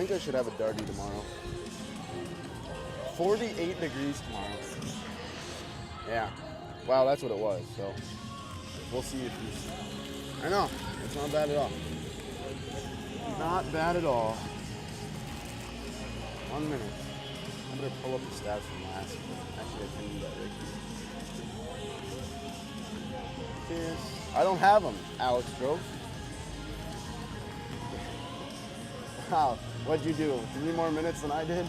think I should have a darty tomorrow. 48 degrees tomorrow. Yeah. Wow, that's what it was. So we'll see if he's. I know. It's not bad at all. Not bad at all. 1 minute. I better pull up the stats from last week. Actually, I can do that right here. Yes. I don't have them, Alex Grove. Wow. What'd you do? 3 more minutes than I did?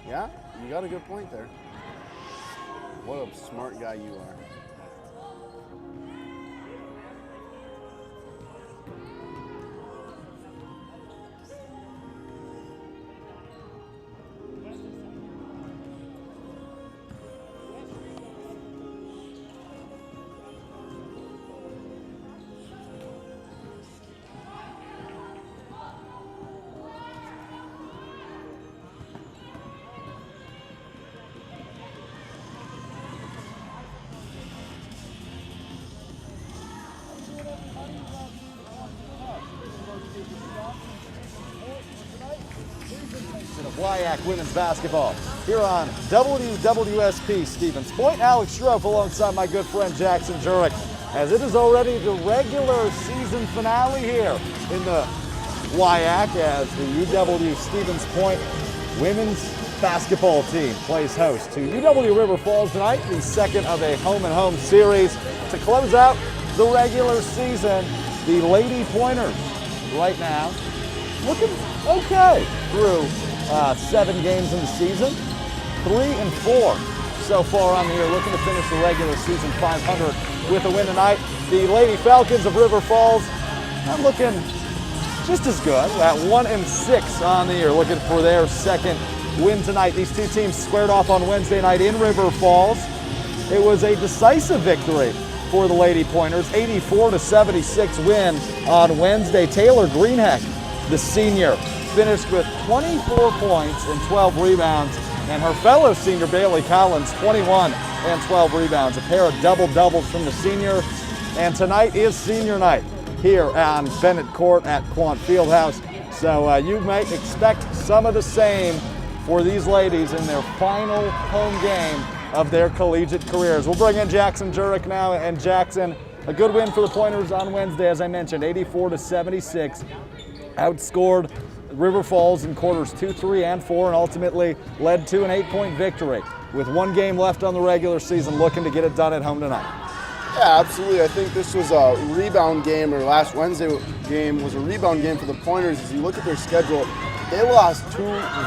Yeah? You got a good point there. What a smart guy you are. WYAC Women's Basketball here on WWSP Stevens Point. Alex Strofe alongside my good friend Jackson Jurek, as it is already the regular season finale here in the WYAC as the UW Stevens Point Women's Basketball team plays host to UW River Falls tonight, the second of a home-and-home series to close out the regular season. The Lady Pointers right now looking okay through 7 games in the season, 3-4 so far on the year, looking to finish the regular season 500 with a win tonight. The Lady Falcons of River Falls are looking just as good at 1-6 on the year, looking for their second win tonight. These two teams squared off on Wednesday night in River Falls. It was a decisive victory for the Lady Pointers, 84-76 win on Wednesday. Taylor Greenheck, the senior, finished with 24 points and 12 rebounds, and her fellow senior Bailey Collins, 21 and 12 rebounds. A pair of double-doubles from the senior, and tonight is senior night here on Bennett Court at Quant Fieldhouse. So you might expect some of the same for these ladies in their final home game of their collegiate careers. We'll bring in Jackson Jurek now, and Jackson, a good win for the Pointers on Wednesday, as I mentioned, 84-76. Outscored River Falls in quarters 2, 3, and 4, and ultimately led to an 8-point victory with 1 game left on the regular season, looking to get it done at home tonight. Yeah, absolutely. I think this was a rebound game, or last Wednesday game was a rebound game for the Pointers. As you look at their schedule, they lost 2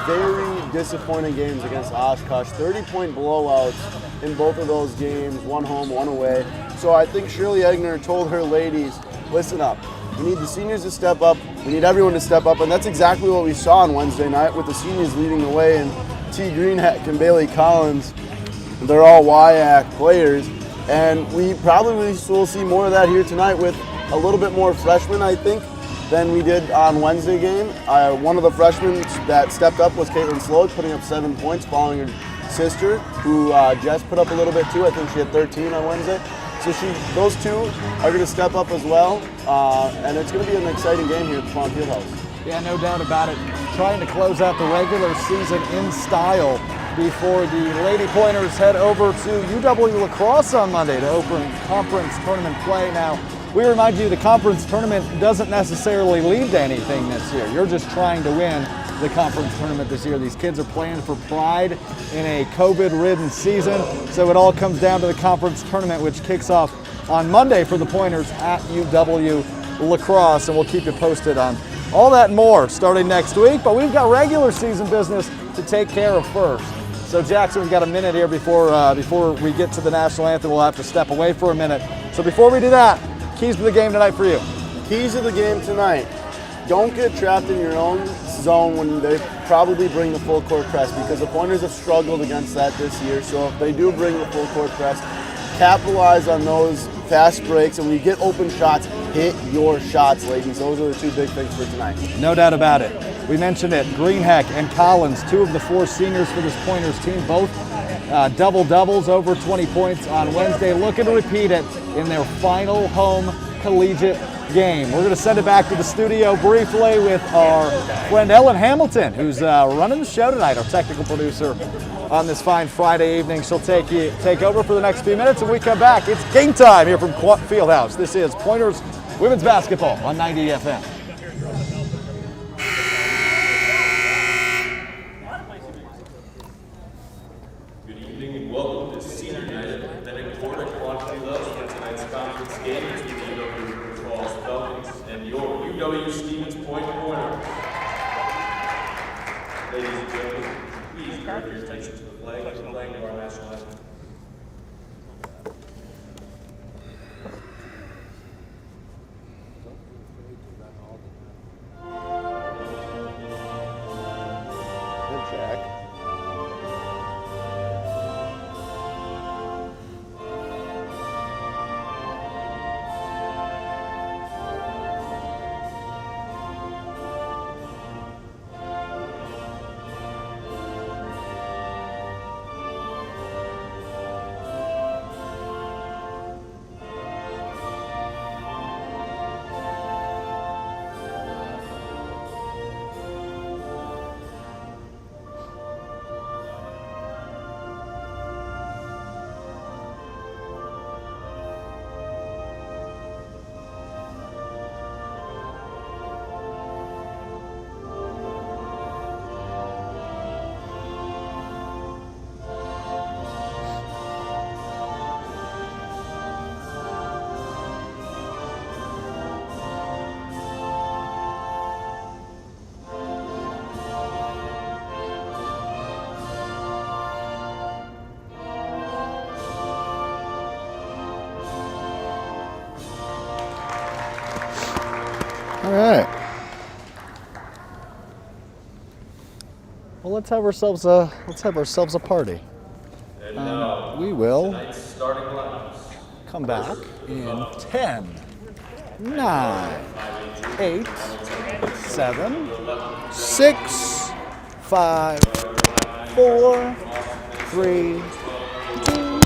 very disappointing games against Oshkosh, 30-point blowouts in both of those games, 1 home, 1 away. So I think Shirley Egner told her ladies, listen up. We need the seniors to step up. We need everyone to step up, and that's exactly what we saw on Wednesday night with the seniors leading the way, and T. Greenheck and Bailey Collins. They're all WYAC players, and we probably will see more of that here tonight with a little bit more freshmen, I think, than we did on Wednesday game. One of the freshmen that stepped up was Caitlin Sloat, putting up 7 points, following her sister, who just put up a little bit too. I think she had 13 on Wednesday. So those 2 are going to step up as well, and it's going to be an exciting game here at the Quant Fieldhouse. Yeah, no doubt about it. Trying to close out the regular season in style before the Lady Pointers head over to UW La Crosse on Monday to open conference tournament play. Now, we remind you the conference tournament doesn't necessarily lead to anything this year. You're just trying to win the conference tournament this year. These kids are playing for pride in a COVID-ridden season, so it all comes down to the conference tournament, which kicks off on Monday for the Pointers at UW La Crosse, and we'll keep you posted on all that and more starting next week. But we've got regular season business to take care of first. So Jackson, we've got a minute here before we get to the national anthem. We'll have to step away for a minute. So before we do that, keys to the game tonight for you. Keys of the game tonight. Don't get trapped in your own zone when they probably bring the full court press, because the Pointers have struggled against that this year. So if they do bring the full court press, capitalize on those fast breaks, and when you get open shots, hit your shots, ladies. Those are the 2 big things for tonight. No doubt about it. We mentioned it. Greenheck and Collins, 2 of the 4 seniors for this Pointers team, both double-doubles, over 20 points on Wednesday, looking to repeat it in their final home collegiate game. We're going to send it back to the studio briefly with our friend Ellen Hamilton, who's running the show tonight, our technical producer on this fine Friday evening. She'll take over for the next few minutes, and we come back. It's game time here from Quant Fieldhouse. This is Pointers Women's Basketball on 90 FM. Good evening and welcome to Senior Night at Bennett Gymnasium for tonight's conference game between the UW Falls Falcons and your UW Stevens Point Pointers. Ladies and gentlemen, please direct your attention to the flag as the flag of our national anthem. Good check. All right. Well, let's have ourselves a party. And now, We will tonight's starting lineups. come back in 10, 9, 8, 7, 6, 5, 4, 3, 2.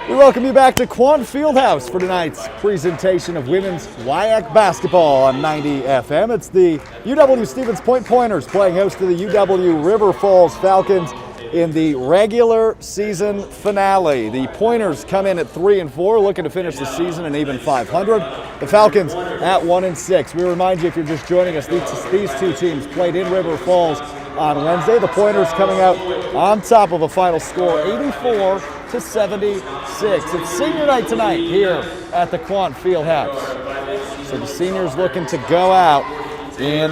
We welcome you back to Quant Fieldhouse for tonight's presentation of women's WIAC basketball on 90 FM. It's the UW Stevens Point Pointers playing host to the UW River Falls Falcons in the regular season finale. The Pointers come in at 3-4, looking to finish the season an even 500. The Falcons at 1-6. We remind you, if you're just joining us, these two teams played in River Falls on Wednesday. The Pointers coming out on top of a final score 84-76. It's senior night tonight here at the Quant Fieldhouse. So the seniors looking to go out in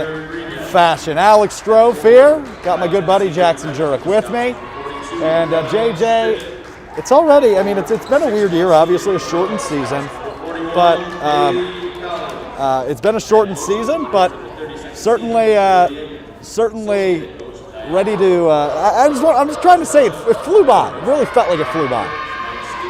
fashion. Alex Strove here. Got my good buddy Jackson Jurek with me. And JJ, it's already, it's been a weird year, obviously a shortened season. But it's been a shortened season, but certainly ready to, I'm just trying to say it flew by. It really felt like it flew by.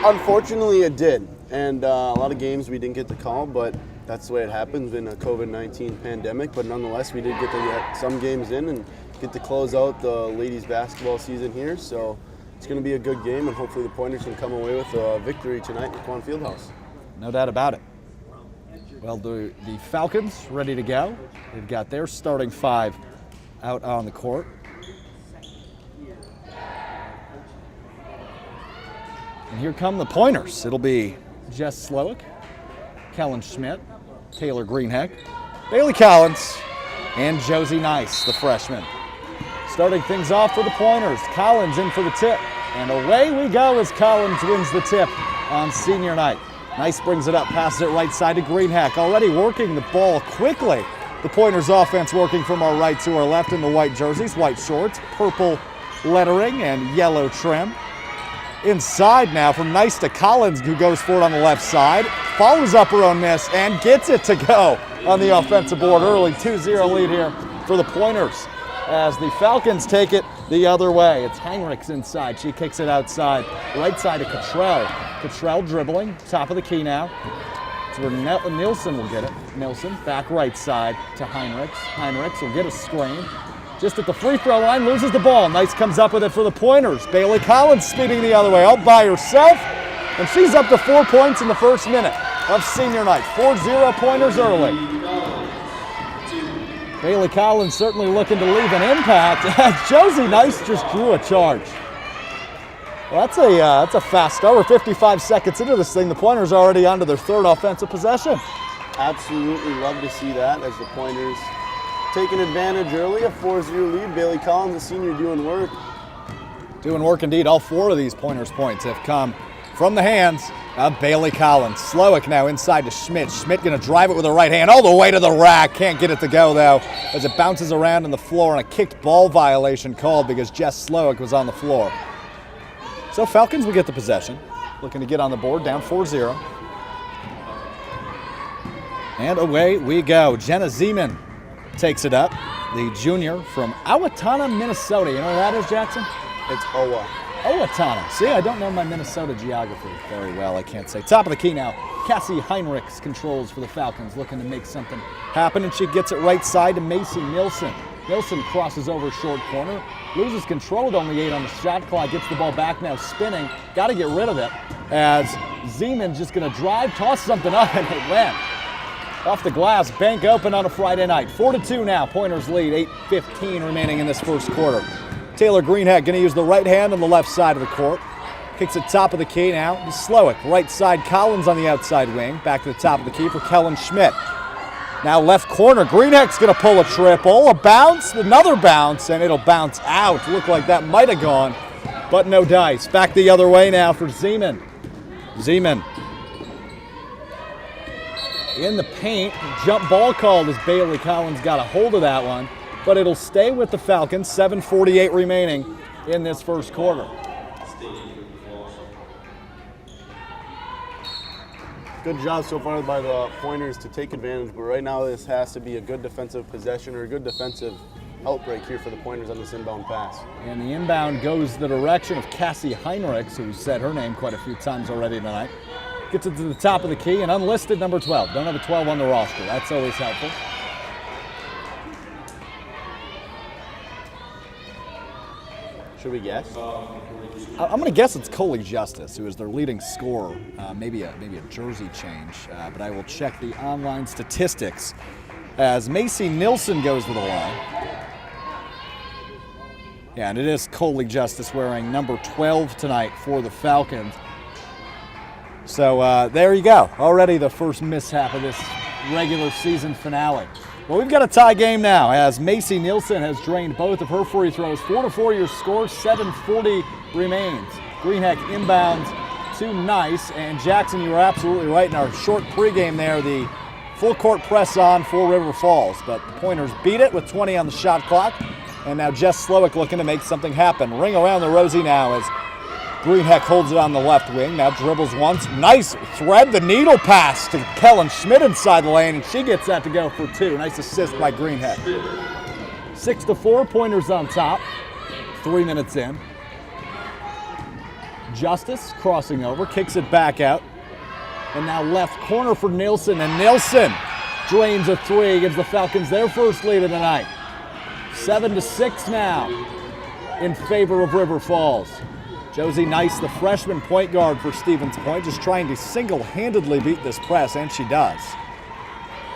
Unfortunately, it did. And a lot of games we didn't get to call, but that's the way it happens in a COVID-19 pandemic. But nonetheless, we did get to get some games in and get to close out the ladies basketball season here. So it's going to be a good game, and hopefully the Pointers can come away with a victory tonight at Quant Fieldhouse. No doubt about it. Well, the Falcons ready to go. They've got their starting five out on the court. And here come the Pointers. It'll be Jess Slowick, Kellen Schmidt, Taylor Greenheck, Bailey Collins, and Josie Nice, the freshman. Starting things off for the Pointers, Collins in for the tip. And away we go as Collins wins the tip on senior night. Nice brings it up, passes it right side to Greenheck, already working the ball quickly. The Pointers offense working from our right to our left in the white jerseys, white shorts, purple lettering, and yellow trim. Inside now from Nice to Collins, who goes for it on the left side, follows up her own miss, and gets it to go on the offensive board early. 2-0 lead here for the Pointers as the Falcons take it the other way. It's Heinrichs inside. She kicks it outside. Right side to Cottrell. Cottrell dribbling, top of the key now. It's where Nilsson will get it. Nilsson back right side to Heinrichs. Heinrichs will get a screen. just at the free throw line, loses the ball. Nice comes up with it for the Pointers. Bailey Collins speeding the other way, all by herself, and she's up to 4 points in the first minute of senior night. 4-0 Pointers early. Bailey Collins certainly looking to leave an impact. Josie Nice just drew a charge. Well, that's a fast start. We're 55 seconds into this thing. The Pointers are already onto their third offensive possession. Absolutely love to see that as the Pointers taking advantage early. A 4-0 lead. Bailey Collins, the senior, doing work. Doing work indeed. All 4 of these Pointers points have come from the hands of Bailey Collins. Slowick now inside to Schmidt. Schmidt going to drive it with the right hand all the way to the rack. Can't get it to go, though, as it bounces around on the floor, and a kicked ball violation called because Jess Slowick was on the floor. So Falcons will get the possession. Looking to get on the board, down 4-0. And away we go. Jenna Zeman takes it up. The junior from Owatonna, Minnesota. You know where that is, Jackson? It's Owa. Owatonna. See, I don't know my Minnesota geography very well, I can't say. Top of the key now. Cassie Heinrichs controls for the Falcons, looking to make something happen, and she gets it right side to Macy Nilsson. Nilsson crosses over short corner, loses control with only 8 on the shot clock, gets the ball back now spinning. Got to get rid of it as Zeman's just going to drive, toss something up, and it went. Off the glass, bank open on a Friday night. 4-2 now, Pointers lead, 8:15 remaining in this first quarter. Taylor Greenhead going to use the right hand on the left side of the court. Kicks it top of the key now. Slowick, right side, Collins on the outside wing. Back to the top of the key for Kellen Schmidt. Now left corner, Greenhead's going to pull a triple. A bounce, another bounce, and it'll bounce out. Looked like that might have gone, but no dice. Back the other way now for Zeman. Zeman in the paint, jump ball called as Bailey Collins got a hold of that one, but it'll stay with the Falcons. 7:48 remaining in this first quarter. Good job so far by the Pointers to take advantage, but right now this has to be a good defensive possession or a good defensive outbreak here for the Pointers on this inbound pass. And the inbound goes the direction of Cassie Heinrichs, who said her name quite a few times already tonight. Gets it to the top of the key, and unlisted number 12. Don't have a 12 on the roster. That's always helpful. Should we guess? I'm going to guess it's Coley Justice, who is their leading scorer. Maybe a jersey change, but I will check the online statistics as Macy Nilsson goes to the line. Yeah, and it is Coley Justice wearing number 12 tonight for the Falcons. So there you go. Already the first mishap of this regular season finale. Well, we've got a tie game now as Macy Nilsson has drained both of her free throws. 4-4 your score, 7:40 remains. Greenheck inbounds to Nice, and Jackson, you were absolutely right in our short pregame there. The full court press on for River Falls, but the Pointers beat it with 20 on the shot clock, and now Jess Slowick looking to make something happen. Ring around the rosy now as Greenheck holds it on the left wing, now dribbles once. Nice thread the needle pass to Kellen Schmidt inside the lane, and she gets that to go for 2. Nice assist by Greenheck. 6-4, Pointers on top. 3 minutes in. Justice crossing over, kicks it back out. And now left corner for Nilsson, and Nilsson drains a 3, gives the Falcons their first lead of the night. 7-6 now in favor of River Falls. Josie Nice, the freshman point guard for Stevens Point, just trying to single-handedly beat this press, and she does.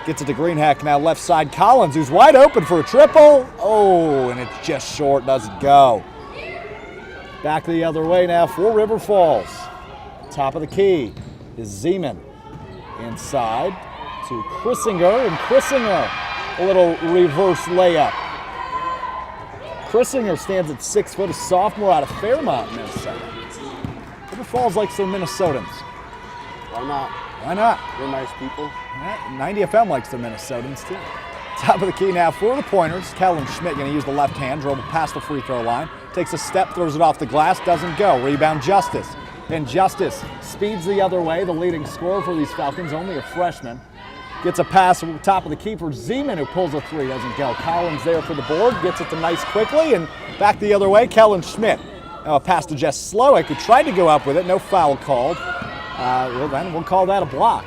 Gets it to Greenheck, now left side. Collins, who's wide open for a triple. Oh, and it's just short, doesn't go. Back the other way now for River Falls. Top of the key is Zeman. Inside to Chrissinger, and Chrissinger, a little reverse layup. Chrissinger stands at 6 foot, a sophomore out of Fairmont, Minnesota. River Falls likes their Minnesotans. Why not? Why not? They're nice people. 90 FM likes their Minnesotans too. Top of the key now for the Pointers. Kellen Schmidt going to use the left hand, dribble past the free throw line. Takes a step, throws it off the glass, doesn't go. Rebound Justice. And Justice speeds the other way, the leading scorer for these Falcons, only a freshman. Gets a pass over the top of the key for Zeman, who pulls a 3, doesn't go. Collins there for the board, gets it to Nice quickly, and back the other way, Kellen Schmidt. Now a pass to Jess Slowick, who tried to go up with it, no foul called. Well, then we'll call that a block.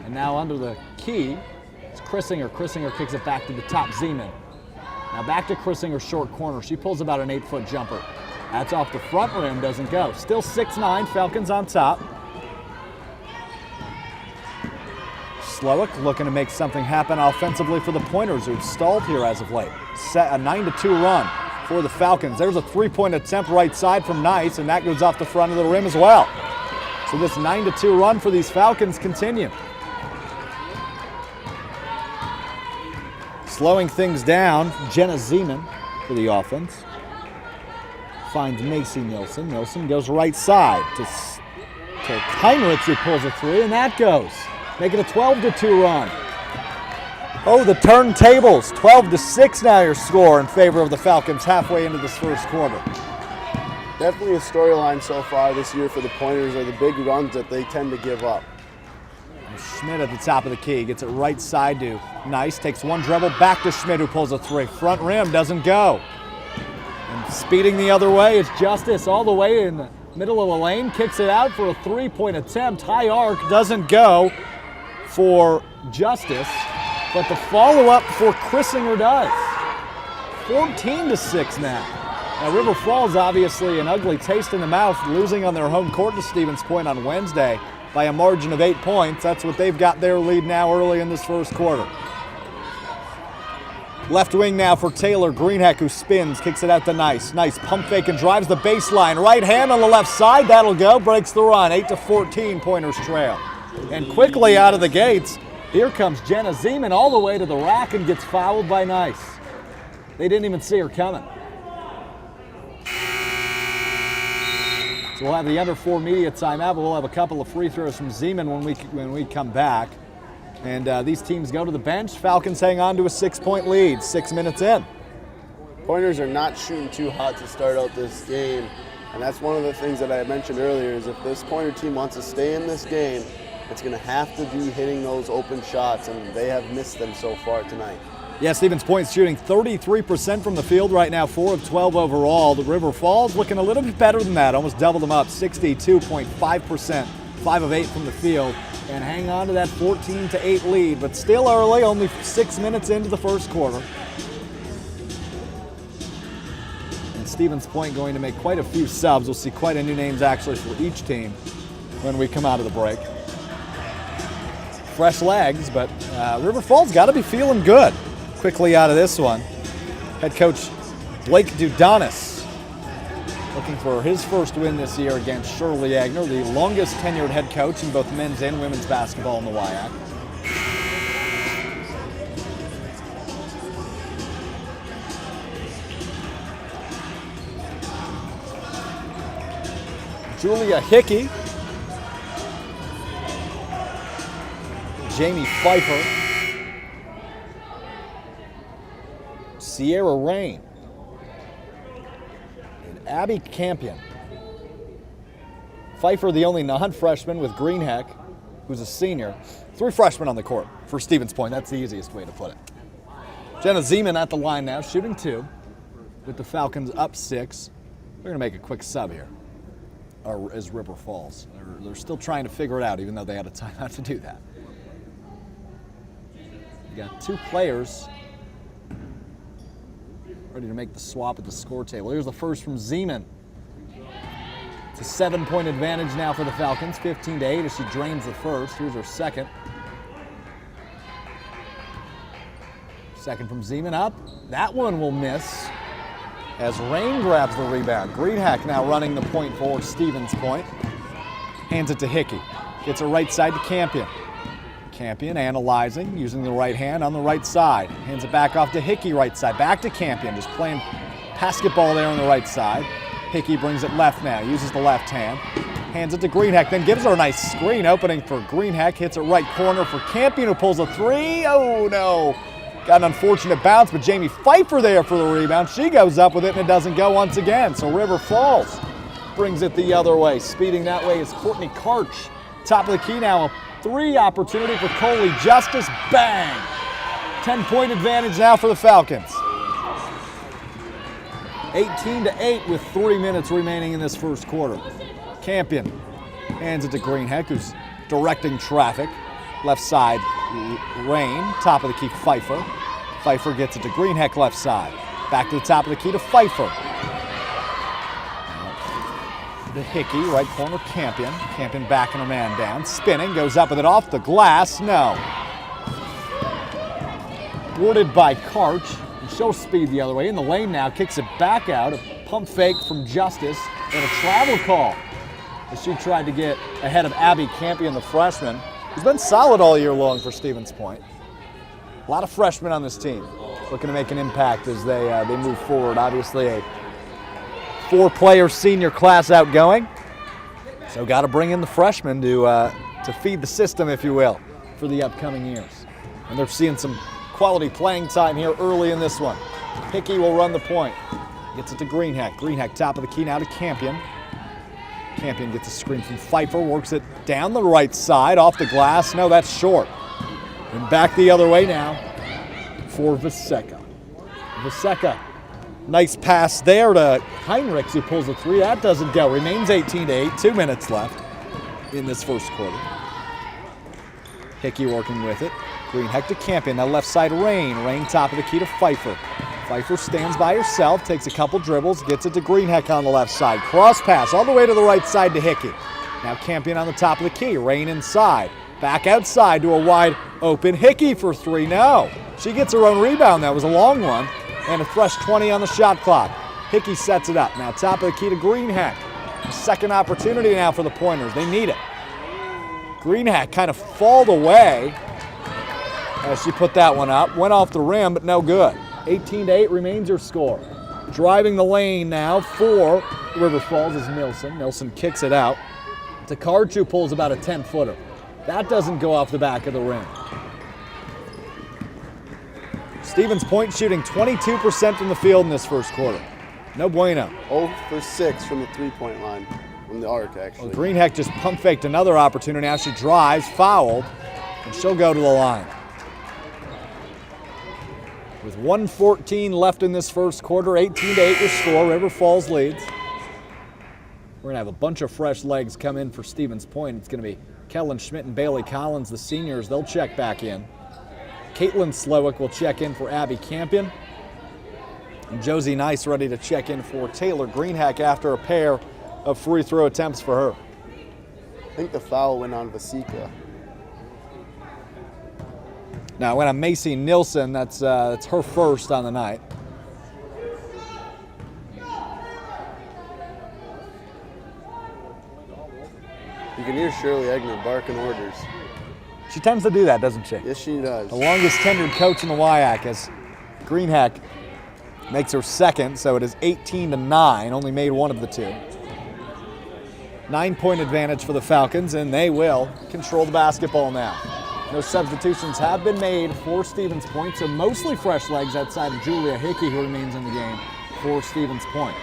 And now under the key, it's Chrissinger. Chrissinger kicks it back to the top, Zeman. Now back to Chrissinger's short corner. She pulls about an 8-foot jumper. That's off the front rim, doesn't go. Still 6-9, Falcons on top. Slowick looking to make something happen offensively for the Pointers, who've stalled here as of late. Set a 9-2 run for the Falcons. There's a 3-point attempt right side from Nice, and that goes off the front of the rim as well. So this 9-2 run for these Falcons continue. Slowing things down, Jenna Zeman for the offense. Finds Macy Nilsson. Nilsson goes right side to Heinrichs, who pulls a 3, and that goes. Making a 12-2 run. Oh, the turntables. 12-6 now your score in favor of the Falcons halfway into this first quarter. Definitely a storyline so far this year for the Pointers are the big runs that they tend to give up. Schmidt at the top of the key, gets it right side to Nice, takes one dribble, back to Schmidt, who pulls a 3. Front rim doesn't go. And speeding the other way is Justice, all the way in the middle of the lane, kicks it out for a 3-point attempt. High arc doesn't go for Justice, but the follow-up for Chrissinger does. 14-6 now. Now River Falls obviously an ugly taste in the mouth, losing on their home court to Stevens Point on Wednesday by a margin of 8 points. That's what they've got their lead now early in this first quarter. Left wing now for Taylor Greenheck, who spins, kicks it out to Nice. Nice pump fake and drives the baseline. Right hand on the left side, that'll go, breaks the run. 8-14, Pointers trail. And quickly out of the gates, here comes Jenna Zeman all the way to the rack and gets fouled by Nice. They didn't even see her coming. So we'll have the under 4 media timeout, but we'll have a couple of free throws from Zeman when we come back. And these teams go to the bench. Falcons hang on to a 6-point lead, 6 minutes in. Pointers are not shooting too hot to start out this game, and that's one of the things that I mentioned earlier is if this Pointer team wants to stay in this game, it's going to have to be hitting those open shots, and they have missed them so far tonight. Yeah, Stevens Point's shooting 33% from the field right now, 4 of 12 overall. The River Falls looking a little bit better than that, almost double them up, 62.5%, 5 of 8 from the field, and hang on to that 14-8 lead, but still early, only 6 minutes into the first quarter. And Stevens Point going to make quite a few subs. We'll see quite a few names actually for each team when we come out of the break. Fresh legs, but River Falls got to be feeling good. Quickly out of this one, head coach Blake Dudonis looking for his first win this year against Shirley Agner, the longest tenured head coach in both men's and women's basketball in the WIAC. Julia Hickey, Jamie Pfeiffer, Sierra Rain, and Abby Campion. Pfeiffer, the only non-freshman, with Greenheck, who's a senior. 3 freshmen on the court for Stevens Point. That's the easiest way to put it. Jenna Zeman at the line now, shooting 2, with the Falcons up 6. They're going to make a quick sub here, as River Falls. They're still trying to figure it out, even though they had a timeout to do that. You got 2 players ready to make the swap at the score table. Here's the first from Zeman. It's a 7-point advantage now for the Falcons, 15-8 as she drains the first. Here's her second. Second from Zeman up. That one will miss as Rain grabs the rebound. Greenhack now running the point for Stevens Point. Hands it to Hickey. Gets it right side to Campion. Campion analyzing, using the right hand on the right side. Hands it back off to Hickey right side. Back to Campion, just playing basketball there on the right side. Hickey brings it left now, uses the left hand. Hands it to Greenhack, then gives her a nice screen opening for Greenhack. Hits it right corner for Campion, who pulls a 3. Oh no! Got an unfortunate bounce, but Jamie Pfeiffer there for the rebound. She goes up with it and it doesn't go once again. So River Falls brings it the other way. Speeding that way is Courtney Karch. Top of the key now, a 3 opportunity for Coley Justice. Bang! 10-point advantage now for the Falcons. 18-8 with 3 minutes remaining in this first quarter. Campion hands it to Greenheck, who's directing traffic. Left side, Rain. Top of the key, Pfeiffer. Pfeiffer gets it to Greenheck left side. Back to the top of the key to Pfeiffer. To Hickey, right corner, Campion. Campion backing her man down, spinning, goes up with it off the glass, no. Boarded by Karch, and she'll speed the other way. In the lane now, kicks it back out. A pump fake from Justice, and a travel call as she tried to get ahead of Abby Campion, the freshman, who's been solid all year long for Stevens Point. A lot of freshmen on this team looking to make an impact as they move forward. Obviously a 4-player senior class outgoing, so got to bring in the freshmen to feed the system, if you will, for the upcoming years. And they're seeing some quality playing time here early in this one. Hickey will run the point. Gets it to Greenheck. Greenheck top of the key now to Campion. Campion gets a screen from Pfeiffer, works it down the right side, off the glass. No, that's short. And back the other way now for Vaseka. Vaseka, nice pass there to Heinrichs, who pulls a three. That doesn't go. Remains 18-8, 2 minutes left in this first quarter. Hickey working with it. Greenheck to Campion, now left side Rain. Rain top of the key to Pfeiffer. Pfeiffer stands by herself, takes a couple dribbles, gets it to Greenheck on the left side. Cross pass all the way to the right side to Hickey. Now Campion on the top of the key. Rain inside. Back outside to a wide open Hickey for three. No. She gets her own rebound. That was a long one. And a fresh 20 on the shot clock. Hickey sets it up. Now top of the key to Greenheck. Second opportunity now for the Pointers. They need it. Greenheck kind of falled away as she put that one up. Went off the rim, but no good. 18-8 remains your score. Driving the lane now for River Falls is Nilsson. Nilsson kicks it out to Karch, who pulls about a 10-footer. That doesn't go off the back of the rim. Stevens Point shooting 22% from the field in this first quarter. No bueno. 0 for 6 from the three-point line, from the arc, actually. Well, Greenheck just pump faked another opportunity. Now she drives, fouled, and she'll go to the line. With 1:14 left in this first quarter, 18-8 your score. River Falls leads. We're going to have a bunch of fresh legs come in for Stevens Point. It's going to be Kellen Schmidt and Bailey Collins, the seniors. They'll check back in. Caitlin Slowick will check in for Abby Campion. And Josie Nice ready to check in for Taylor Greenheck after a pair of free throw attempts for her. I think the foul went on Vaseka. Now, when I'm Macy Nilsson, that's her first on the night. You can hear Shirley Egner barking orders. She tends to do that, doesn't she? Yes, she does. The longest tenured coach in the WIAC, as Greenheck makes her second, so it is 18-9, only made one of the two. 9-point advantage for the Falcons, and they will control the basketball now. No substitutions have been made for Stevens Point, so mostly fresh legs outside of Julia Hickey, who remains in the game for Stevens Point.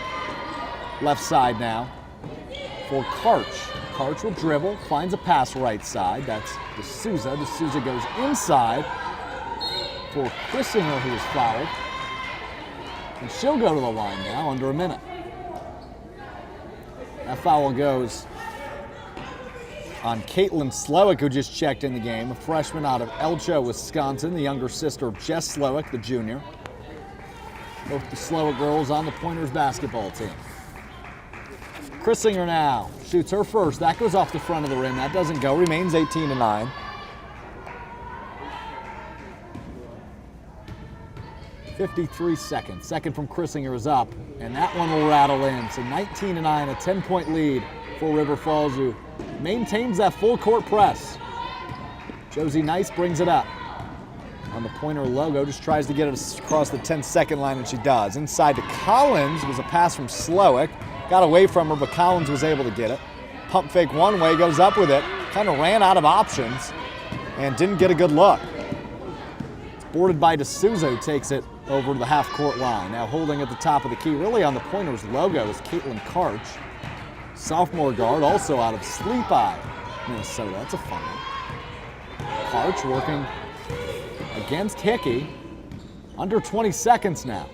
Left side now for Karch. Karch will dribble, finds a pass right side. That's D'Souza. D'Souza goes inside for Chrissinger, who is fouled. And she'll go to the line now, under a minute. That foul goes on Caitlin Slowick, who just checked in the game, a freshman out of Elcho, Wisconsin, the younger sister of Jess Slowick, the junior. Both the Slowick girls on the Pointers basketball team. Chrissinger now shoots her first. That goes off the front of the rim. That doesn't go. Remains 18-9. .53 seconds. Second from Chrissinger is up, and that one will rattle in. So 19-9, a 10-point lead for River Falls, who maintains that full court press. Josie Nice brings it up on the Pointer logo, just tries to get it across the 10-second line, and she does. Inside to Collins was a pass from Slowick. Got away from her, but Collins was able to get it. Pump fake one way, goes up with it. Kind of ran out of options and didn't get a good look. It's boarded by D'Souza, who takes it over to the half-court line. Now holding at the top of the key, really on the Pointers logo, is Caitlin Karch. Sophomore guard, also out of Sleep Eye, Minnesota. That's a fun one. Karch working against Hickey. Under 20 seconds now.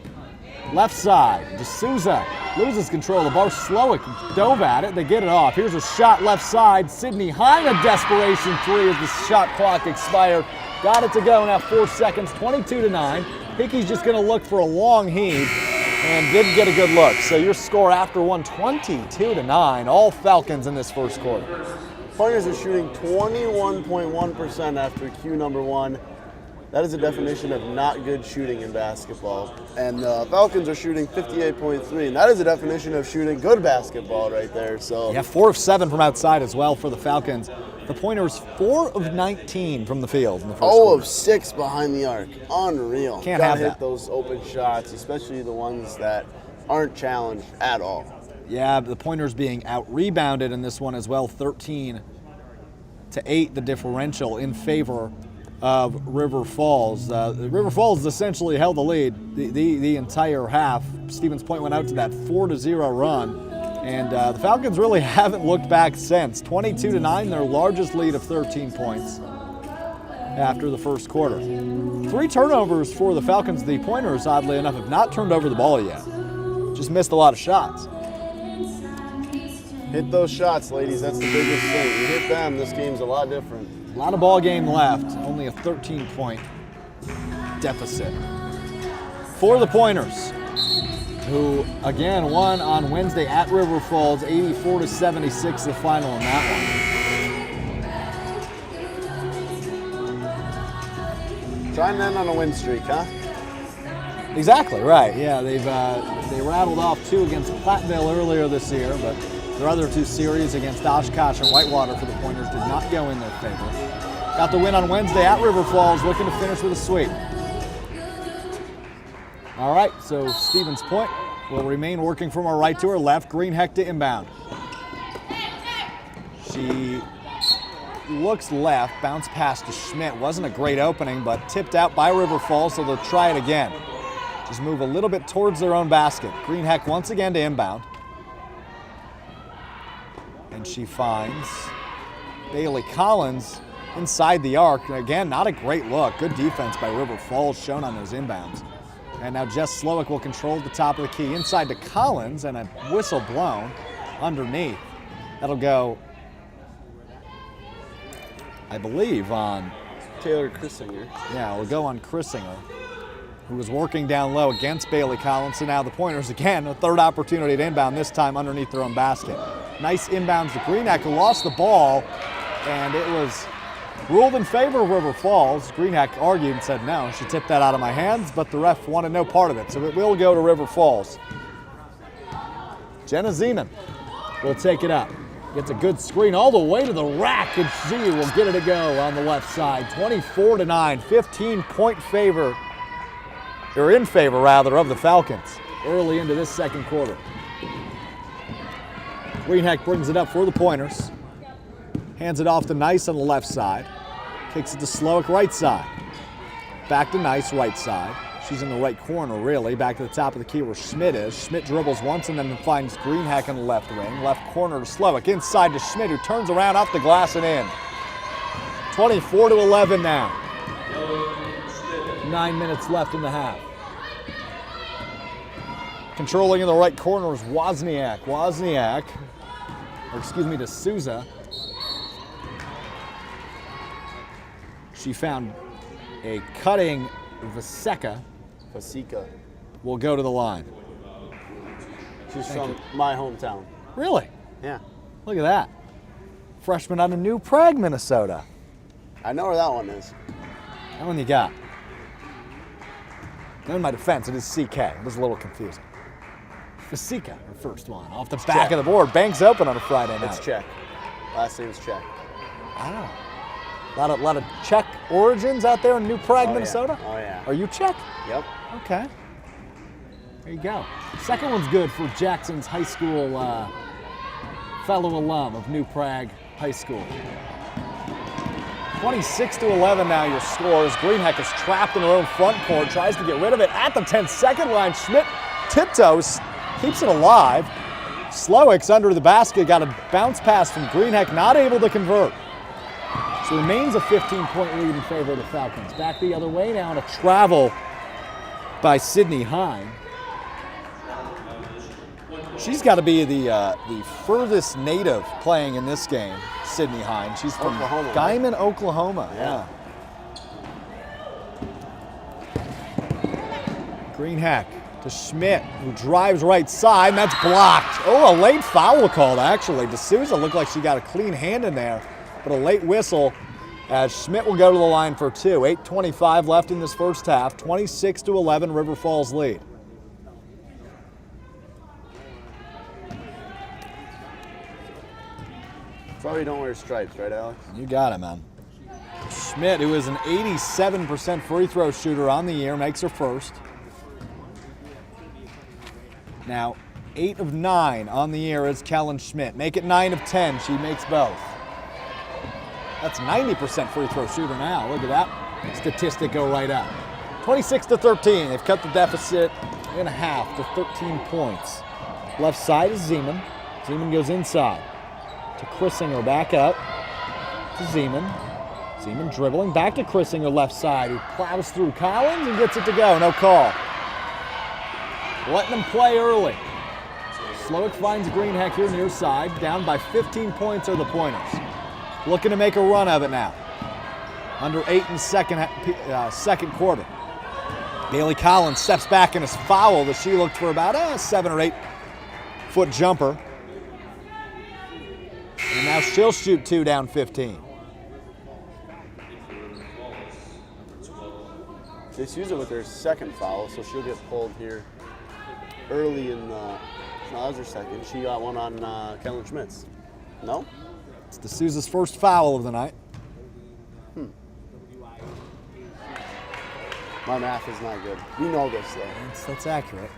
Left side, D'Souza loses control of the bar. Slowick dove at it. They get it off. Here's a shot left side. Sydney Hine, a desperation three as the shot clock expired. Got it to go now, 4 seconds, 22-9. Hickey's just going to look for a long heave and didn't get a good look. So your score after one, 22-9, all Falcons in this first quarter. Pointers are shooting 21.1% after Q number 1. That is a definition of not good shooting in basketball. And the Falcons are shooting 58.3, and that is a definition of shooting good basketball right there. So yeah, 4 of 7 from outside as well for the Falcons. The Pointers 4 of 19 from the field in the first quarter. 0 of 6 behind the arc. Unreal. Can't have hit that. those open shots, especially the ones that aren't challenged at all. Yeah, the Pointers being out-rebounded in this one as well, 13-8 the differential in favor of River Falls. River Falls essentially held the lead the entire half. Stevens Point went out to that 4-0 run, and the Falcons really haven't looked back since. 22-9, their largest lead of 13 points after the first quarter. 3 turnovers for the Falcons. The Pointers, oddly enough, have not turned over the ball yet. Just missed a lot of shots. Hit those shots, ladies. That's the biggest thing. You hit them, this game's a lot different. A lot of ball game left, only a 13-point deficit for the Pointers, who again won on Wednesday at River Falls, 84-76 the final in that one. Trying to end on a win streak, huh? Exactly right. Yeah, they rattled off 2 against Platteville earlier this year, but their other 2 series against Oshkosh and Whitewater for the Pointers did not go in their favor. Got the win on Wednesday at River Falls, looking to finish with a sweep. All right, so Stevens Point will remain working from our right to her left. Greenheck to inbound. She looks left, bounce pass to Schmidt. Wasn't a great opening, but tipped out by River Falls, so they'll try it again. Just move a little bit towards their own basket. Greenheck once again to inbound. And she finds Bailey Collins inside the arc. Again, not a great look. Good defense by River Falls shown on those inbounds. And now Jess Slowick will control the top of the key. Inside to Collins, and a whistle blown underneath. That'll go, I believe, on Taylor Chrissinger. Yeah, it'll go on Chrissinger, who was working down low against Bailey Collins. So now the Pointers, again, a third opportunity to inbound, this time underneath their own basket. Nice inbounds to Greenheck, who lost the ball, and it was ruled in favor of River Falls. Greenheck argued and said, no, she tipped that out of my hands, but the ref wanted no part of it, so it will go to River Falls. Jenna Zeman will take it up. Gets a good screen all the way to the rack, and she will get it to go on the left side. 24-9, 15-point favor, or in favor, rather, of the Falcons early into this second quarter. Greenheck brings it up for the Pointers. Hands it off to Nice on the left side. Kicks it to Slowick right side. Back to Nice right side. She's in the right corner, really. Back to the top of the key where Schmidt is. Schmidt dribbles once and then finds Greenheck in the left wing. Left corner to Slowick. Inside to Schmidt, who turns around off the glass and in. 24-11 now. 9 minutes left in the half. Controlling in the right corner is Wozniak. To Souza. She found a cutting Vaseka. Will go to the line. She's from my hometown. Really? Yeah. Look at that. Freshman out of New Prague, Minnesota. I know where that one is. How many you got? Now, in my defense, it is CK. It was a little confusing. Vaseka, her first one. Off the back of the board. Banks open on a Friday night. It's Czech. Last name's Czech. Wow. A lot of Czech origins out there in New Prague, Minnesota? Yeah. Oh, yeah. Are you Czech? Yep. Okay. There you go. Second one's good for Jackson's high school fellow alum of New Prague High School. 26-11 now your scores. Greenheck is trapped in her own front court, tries to get rid of it at the 10-second line. Schmidt tiptoes, keeps it alive. Slowick's under the basket, got a bounce pass from Greenheck, not able to convert. So remains a 15-point lead in favor of the Falcons. Back the other way now, and a travel by Sydney Hine. She's got to be the furthest native playing in this game, Sydney Hine. She's from Oklahoma, Guyman, Oklahoma. Yeah. Greenhack to Schmidt, who drives right side, and that's blocked. Oh, a late foul called, actually. D'Souza looked like she got a clean hand in there, but a late whistle as Schmidt will go to the line for two. 8:25 left in this first half. 26-11, River Falls lead. That's why we don't wear stripes, right, Alex? You got it, man. Schmidt, who is an 87% free throw shooter on the year, makes her first. Now, 8 of 9 on the year is Kellen Schmidt. Make it 9 of 10. She makes both. That's 90% free throw shooter now. Look at that statistic go right up. 26-13. They've cut the deficit in half to 13 points. Left side is Zeman. Zeman goes inside to Chrissinger, back up to Zeman. Zeman dribbling back to Chrissinger, left side, who plows through Collins and gets it to go. No call. Letting them play early. Slowick finds Greenhack here near side. Down by 15 points are the Pointers. Looking to make a run of it now. Under 8 in second quarter. Bailey Collins steps back in his foul that she looked for about a 7 or 8 foot jumper. And now she'll shoot 2 down 15. D'Souza with her second foul, so she'll get pulled here early in the, no, that was her second. She got one on Kellen Schmitz. No? It's D'Souza's first foul of the night. My math is not good. We know this, though. That's accurate.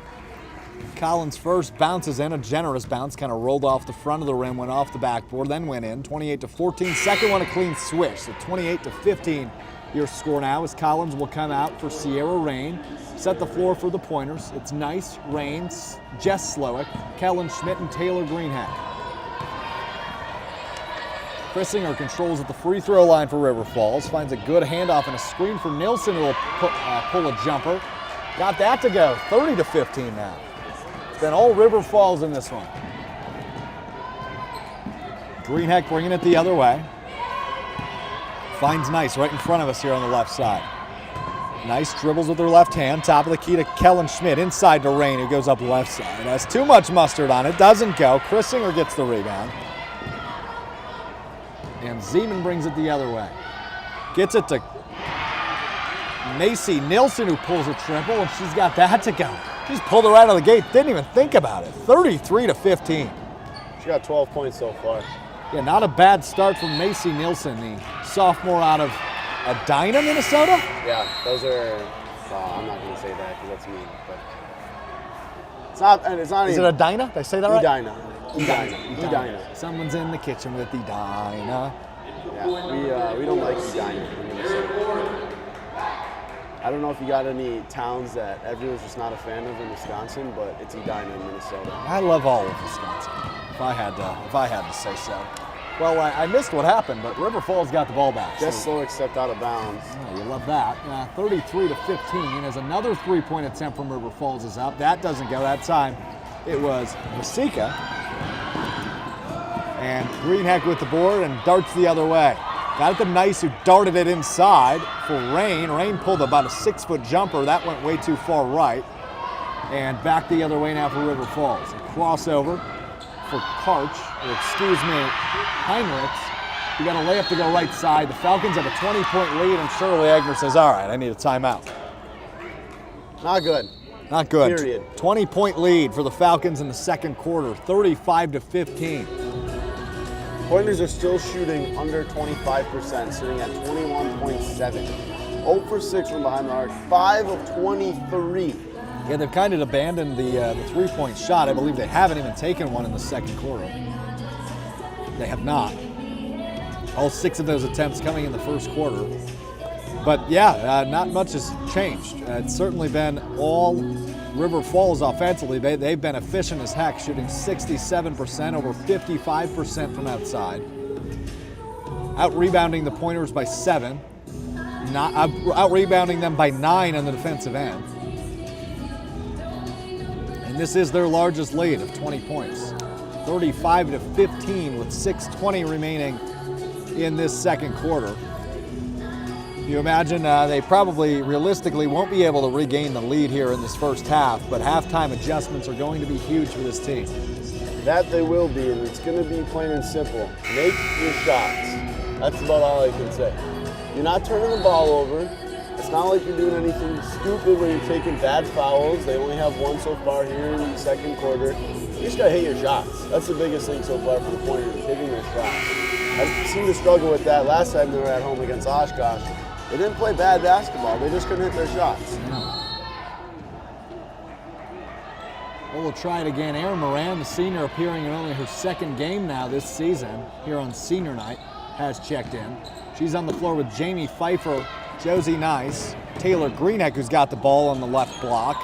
Collins first bounces in, a generous bounce, kind of rolled off the front of the rim, went off the backboard, then went in. 28-14. Second one, a clean switch. So 28-15. Your score now as Collins will come out for Sierra Rain. Set the floor for the Pointers. It's Nice, Rains, Jess Slowick, Kellen Schmidt, and Taylor Greenhack. Chrissinger controls at the free throw line for River Falls. Finds a good handoff and a screen for Nilsson, who will pull a jumper. Got that to go. 30-15 now. It's been all River Falls in this one. Greenhack bringing it the other way. Finds Nice right in front of us here on the left side. Nice dribbles with her left hand. Top of the key to Kellen Schmidt. Inside to Rain, who goes up left side. Has too much mustard on it. Doesn't go. Chrissinger gets the rebound. And Zeman brings it the other way. Gets it to Macy Nilsson, who pulls a triple, and she's got that to go. She's pulled it right out of the gate. Didn't even think about it. 33-15. She got 12 points so far. Yeah, not a bad start from Macy Nilsson, the sophomore out of Edina, Minnesota? Yeah, those are, I'm not going to say that because that's mean, but it's not, and it's not Is even. it Edina? Did I say that right? Edina. Someone's in the kitchen with Edina. Yeah, we don't like Edina in Minnesota. I don't know if you got any towns that everyone's just not a fan of in Wisconsin, but it's Edina in Minnesota. I love all of Wisconsin, if I had to say so. Well, I missed what happened, but River Falls got the ball back. Jess Slowick stepped out of bounds. Oh, you love that. 33-15, as another three-point attempt from River Falls is up. That doesn't go. That time it was Vasika. And Greenhack with the board and darts the other way. Got it to Nice, who darted it inside for Rain. Rain pulled about a 6-foot jumper. That went way too far right. And back the other way now for River Falls. A crossover for Heinrichs. You got a layup to go right side. The Falcons have a 20-point lead, and Shirley Egner says, all right, I need a timeout. Not good. Not good. Period. 20-point lead for the Falcons in the second quarter, 35-15. Pointers are still shooting under 25%, sitting at 21.7. 0 for 6 from behind the arc, 5 of 23. Yeah, they've kind of abandoned the three-point shot. I believe they haven't even taken one in the second quarter. They have not. All 6 of those attempts coming in the first quarter. But yeah, not much has changed. It's certainly been all River Falls offensively. They've been efficient as heck, shooting 67%, over 55% from outside. Out-rebounding the Pointers by 7. Out-rebounding them by 9 on the defensive end. And this is their largest lead of 20 points. 35-15 with 6:20 remaining in this second quarter. You imagine they probably realistically won't be able to regain the lead here in this first half, but halftime adjustments are going to be huge for this team. That they will be, and it's going to be plain and simple. Make your shots. That's about all I can say. You're not turning the ball over. It's not like you're doing anything stupid when you're taking bad fouls. They only have one so far here in the second quarter. You just got to hit your shots. That's the biggest thing so far for the Pointers, hitting their shots. I seemed to struggle with that last time they were at home against Oshkosh. They didn't play bad basketball. They just couldn't hit their shots. Well, we'll try it again. Erin Moran, the senior, appearing in only her second game now this season here on senior night, has checked in. She's on the floor with Jamie Pfeiffer, Josie Nice, Taylor Greenheck, who's got the ball on the left block.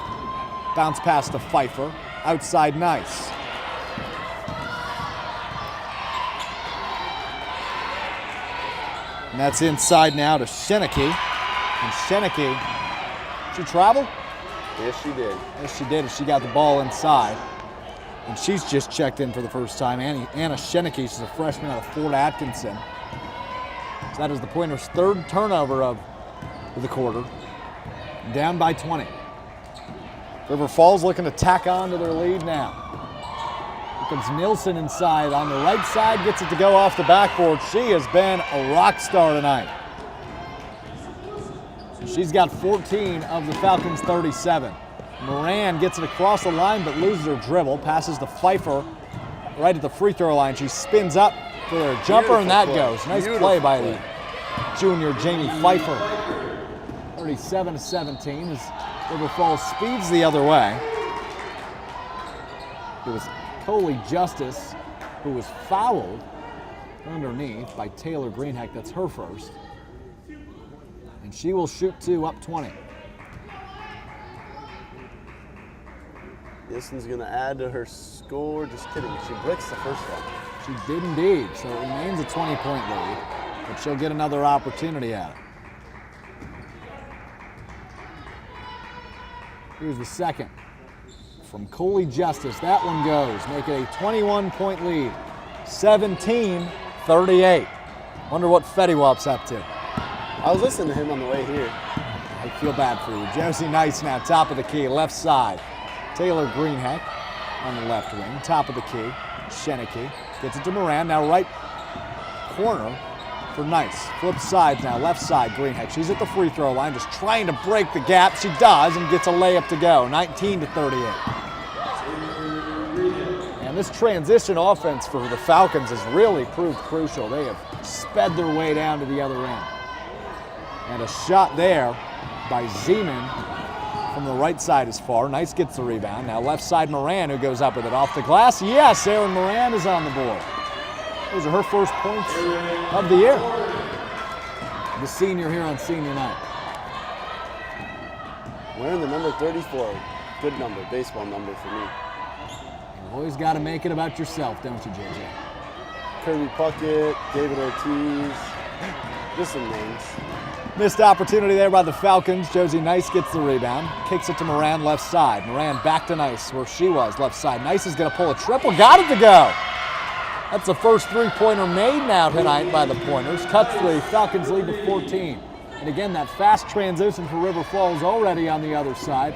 Bounce pass to Pfeiffer, outside Nice. And that's inside now to Sheneke. And Sheneke, she traveled? Yes, she did. Yes, she did. She got the ball inside. And she's just checked in for the first time. Anna Sheneke, she's a freshman out of Fort Atkinson. So that is the Pointers' third turnover of the quarter. Down by 20. River Falls looking to tack on to their lead now. Here comes Nielsen inside on the right side, gets it to go off the backboard. She has been a rock star tonight. She's got 14 of the Falcons' 37. Moran gets it across the line but loses her dribble, passes to Pfeiffer right at the free throw line. She spins up for their jumper, and that goes. Nice play by the junior Jamie Pfeiffer. 37-17 as River Falls speeds the other way. It was Coley Justice who was fouled underneath by Taylor Greenheck. That's her first. And she will shoot two, up 20. This one's going to add to her score. Just kidding. She breaks the first one. She did indeed. So it remains a 20-point lead, but she'll get another opportunity at it. Here's the second from Coley Justice. That one goes. Make it a 21-point lead. 17-38. Wonder what Fettiwap's up to. I was listening to him on the way here. I feel bad for you. Josie Nice now, top of the key, left side. Taylor Greenheck on the left wing, top of the key. Sheneke gets it to Moran, now right corner for Nice. Flip side now, left side, Greenheck. She's at the free throw line, just trying to break the gap. She does and gets a layup to go, 19-38. And this transition offense for the Falcons has really proved crucial. They have sped their way down to the other end. And a shot there by Zeman from the right side is far. Nice gets the rebound. Now left side Moran, who goes up with it off the glass. Yes, Erin Moran is on the board. Those are her first points of the year. The senior here on senior night. Wearing the number 34. Good number, baseball number for me. You always got to make it about yourself, don't you, JJ? Kirby Puckett, David Ortiz, just some names. Missed opportunity there by the Falcons. Josie Nice gets the rebound. Kicks it to Moran, left side. Moran back to Nice, where she was, left side. Nice is going to pull a triple. Got it to go. That's the first three-pointer made now tonight by the Pointers. Cuts the Falcons' lead to 14. And again, that fast transition for River Falls already on the other side.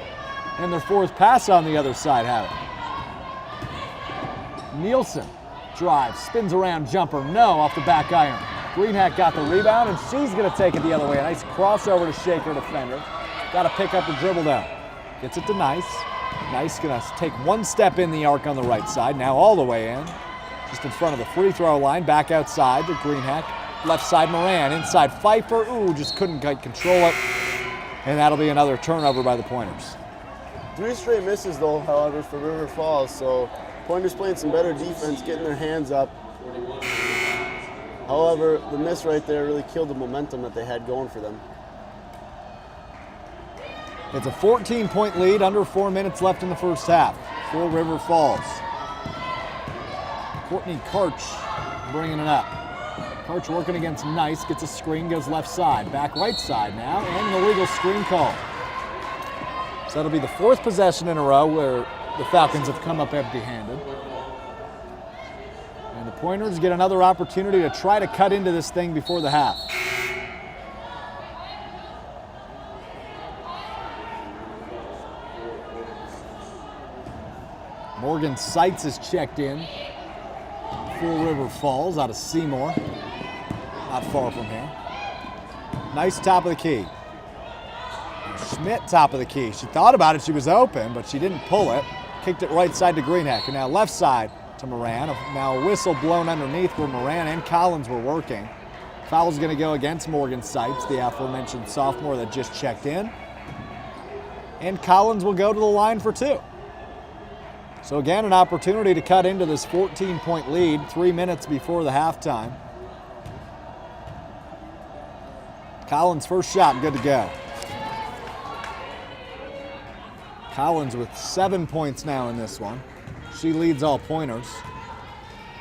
And their fourth pass on the other side had it. Nielsen drives, spins around, jumper. No, off the back iron. Greenhack got the rebound, and she's going to take it the other way. A nice crossover to shake her defender. Got to pick up the dribble down. Gets it to Nice. Nice going to take one step in the arc on the right side. Now all the way in. Just in front of the free throw line. Back outside to Greenhack. Left side Moran. Inside Pfeiffer. Ooh, just couldn't quite control it. And that'll be another turnover by the Pointers. 3 straight misses, though, however, for River Falls. So Pointers playing some better defense, getting their hands up. However, the miss right there really killed the momentum that they had going for them. It's a 14-point lead, under 4 minutes left in the first half for River Falls. Courtney Karch bringing it up. Karch working against Nice, gets a screen, goes left side. Back right side now, and an illegal screen call. So that'll be the fourth possession in a row where the Falcons have come up empty-handed. And the Pointers get another opportunity to try to cut into this thing before the half. Morgan Seitz is checked in for River Falls out of Seymour. Not far from here. Nice top of the key. Schmidt top of the key. She thought about it, she was open, but she didn't pull it. Kicked it right side to Greenheck, and now left side to Moran. Now a whistle blown underneath where Moran and Collins were working. Foul's gonna go against Morgan Seitz, the aforementioned sophomore that just checked in. And Collins will go to the line for 2. So again, an opportunity to cut into this 14-point lead 3 minutes before the halftime. Collins' first shot, good to go. Collins with 7 points now in this one. She leads all pointers.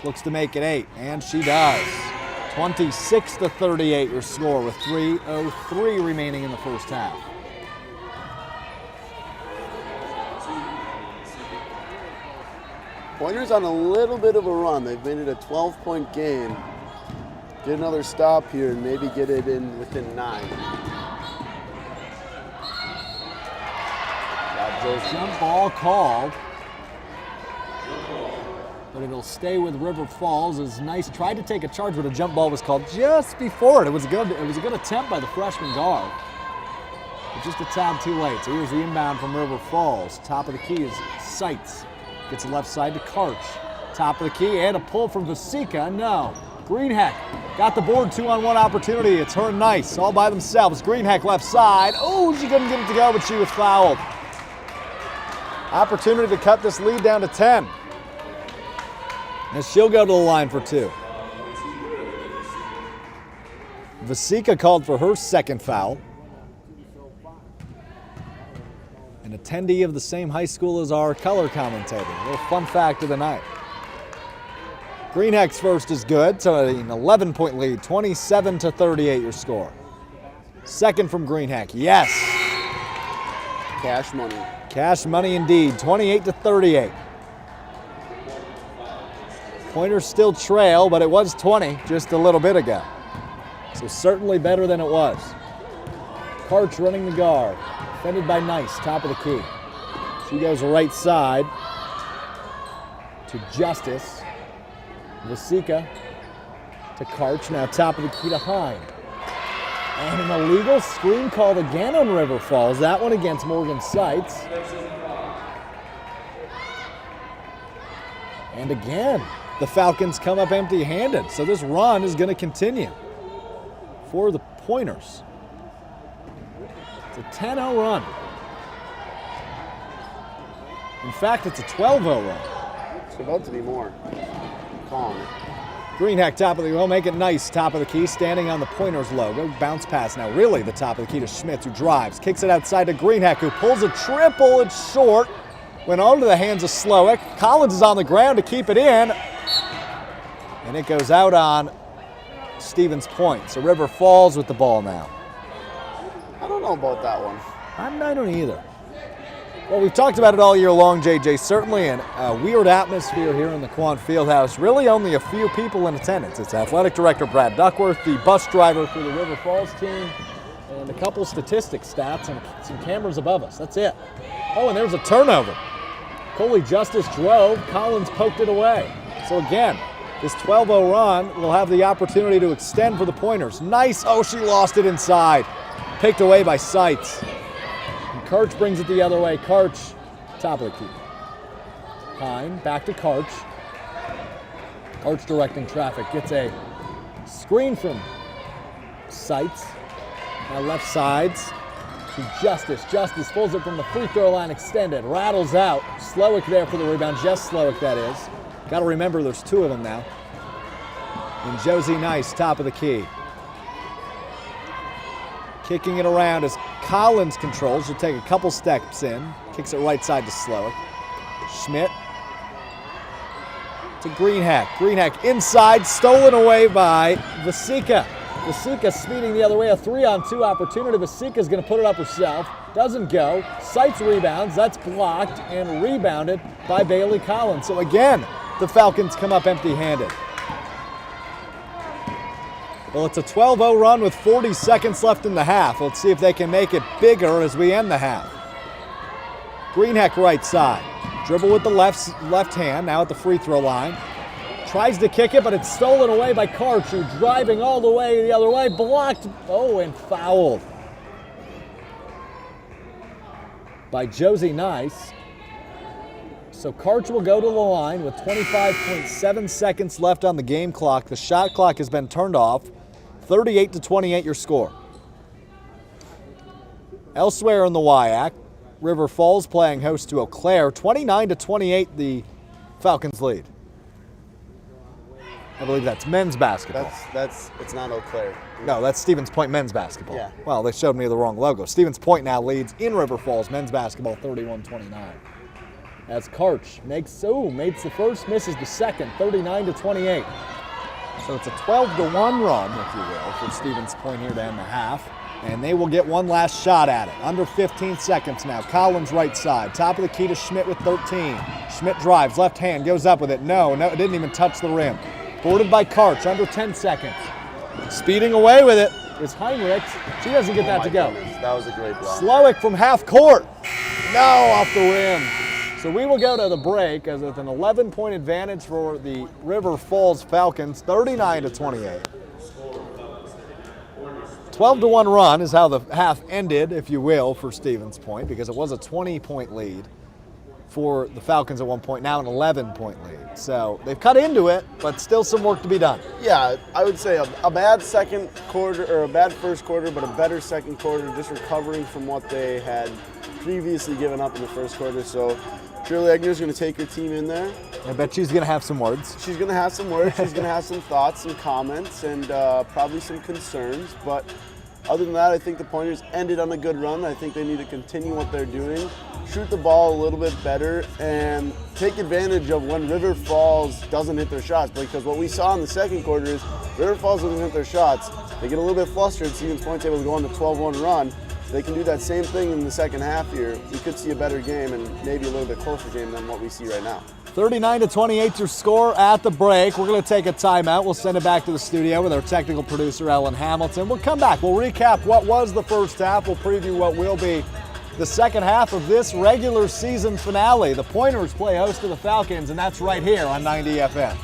Looks to make it 8, and she does. 26-38 your score with 3:03 remaining in the first half. Pointers on a little bit of a run. They've made it a 12-point game. Get another stop here and maybe get it in within 9. Jump ball called, but it'll stay with River Falls. Is nice. Tried to take a charge, but a jump ball was called just before it. It was a good attempt by the freshman guard, but just a tad too late. So here's the inbound from River Falls. Top of the key is Seitz. Gets the left side to Karch. Top of the key and a pull from Vasika. No. Greenheck got the board 2-on-1 opportunity. It's her and Nice all by themselves. Greenheck left side. Oh, she couldn't get it to go, but she was fouled. Opportunity to cut this lead down to 10. And she'll go to the line for 2. Vasika called for her second foul. An attendee of the same high school as our color commentator. A little fun fact of the night. Greenheck's first is good, so an 11-point lead, 27-38 your score. Second from Greenheck, yes. Cash money. Cash money indeed, 28-38. Pointers still trail, but it was 20 just a little bit ago. So certainly better than it was. Karch running the guard, defended by Nice, top of the key. She goes right side to Justice. Vasika to Karch, now top of the key to Hine. And an illegal screen called again on River Falls, that one against Morgan Seitz. And again, the Falcons come up empty-handed, so this run is going to continue for the Pointers. It's a 10-0 run. In fact, it's a 12-0 run. It's about to be more. Calm. Greenheck top of the, well, make it nice, top of the key, standing on the Pointers logo. Bounce pass now, really the top of the key to Schmitz, who drives. Kicks it outside to Greenheck, who pulls a triple. It's short. Went onto the hands of Slowick. Collins is on the ground to keep it in. And it goes out on Stevens Point. So River Falls with the ball now. I don't know about that one. I don't either. Well, we've talked about it all year long, JJ. Certainly a weird atmosphere here in the Quan Fieldhouse. Really only a few people in attendance. It's Athletic Director Brad Duckworth, the bus driver for the River Falls team, and a couple statistics stats and some cameras above us. That's it. Oh, and there's a turnover. Coley Justice drove. Collins poked it away. So again, this 12-0 run will have the opportunity to extend for the Pointers. Nice. Oh, she lost it inside. Picked away by Seitz. Karch brings it the other way. Karch, top of the key. Hine, back to Karch. Karch directing traffic. Gets a screen from Seitz. Now left sides to Justice. Justice pulls it from the free throw line extended. Rattles out. Slowick there for the rebound. Jess Slowick, that is. Got to remember there's 2 of them now. And Josie Nice, top of the key. Kicking it around as Collins controls. She'll take a couple steps in. Kicks it right side to Slowick. Schmidt to Greenheck. Greenheck inside, stolen away by Vasika. Vasika speeding the other way. A 3-on-2 opportunity. Vasika's going to put it up herself. Doesn't go. Seitz rebounds. That's blocked and rebounded by Bailey Collins. So again, the Falcons come up empty-handed. Well, it's a 12-0 run with 40 seconds left in the half. Let's see if they can make it bigger as we end the half. Greenheck right side. Dribble with the left hand, now at the free throw line. Tries to kick it, but it's stolen away by Karch, driving all the way the other way, blocked, and fouled by Josie Nice. So Karch will go to the line with 25.7 seconds left on the game clock. The shot clock has been turned off. 38-28 your score. Elsewhere in the WIAC, River Falls playing host to Eau Claire. 29-28 the Falcons lead. I believe that's men's basketball. It's not Eau Claire. No, that's Stevens Point men's basketball. Yeah. Well, they showed me the wrong logo. Stevens Point now leads in River Falls men's basketball 31-29. As Karch makes the first, misses the second, 39-28. So it's a 12-1 run, if you will, for Stevens Point here to end the half. And they will get one last shot at it. Under 15 seconds now. Collins right side. Top of the key to Schmidt with 13. Schmidt drives, left hand, goes up with it. No, it didn't even touch the rim. Boarded by Karch, under 10 seconds. Speeding away with it is Heinrich. She doesn't get that to go. Goodness, that was a great block. Slowick from half court. No, off the rim. So we will go to the break as with an 11-point advantage for the River Falls Falcons, 39-28. 12-1 run is how the half ended, if you will, for Stevens Point, because it was a 20-point lead for the Falcons at one point, now an 11-point lead. So they've cut into it, but still some work to be done. Yeah, I would say a bad second quarter, or a bad first quarter, but a better second quarter, just recovering from what they had previously given up in the first quarter. So Shirley Egner's going to take her team in there. I bet she's going to have some words. She's going to have some words. She's going to have some thoughts, some comments, and probably some concerns. But other than that, I think the Pointers ended on a good run. I think they need to continue what they're doing, shoot the ball a little bit better, and take advantage of when River Falls doesn't hit their shots. Because what we saw in the second quarter is River Falls doesn't hit their shots. They get a little bit flustered. Stevens Point's able to go on the 12-1 run. They can do that same thing in the second half here. We could see a better game and maybe a little bit closer game than what we see right now. 39-28 your score at the break. We're going to take a timeout. We'll send it back to the studio with our technical producer, Ellen Hamilton. We'll come back. We'll recap what was the first half. We'll preview what will be the second half of this regular season finale. The Pointers play host to the Falcons, and that's right here on 90 FM.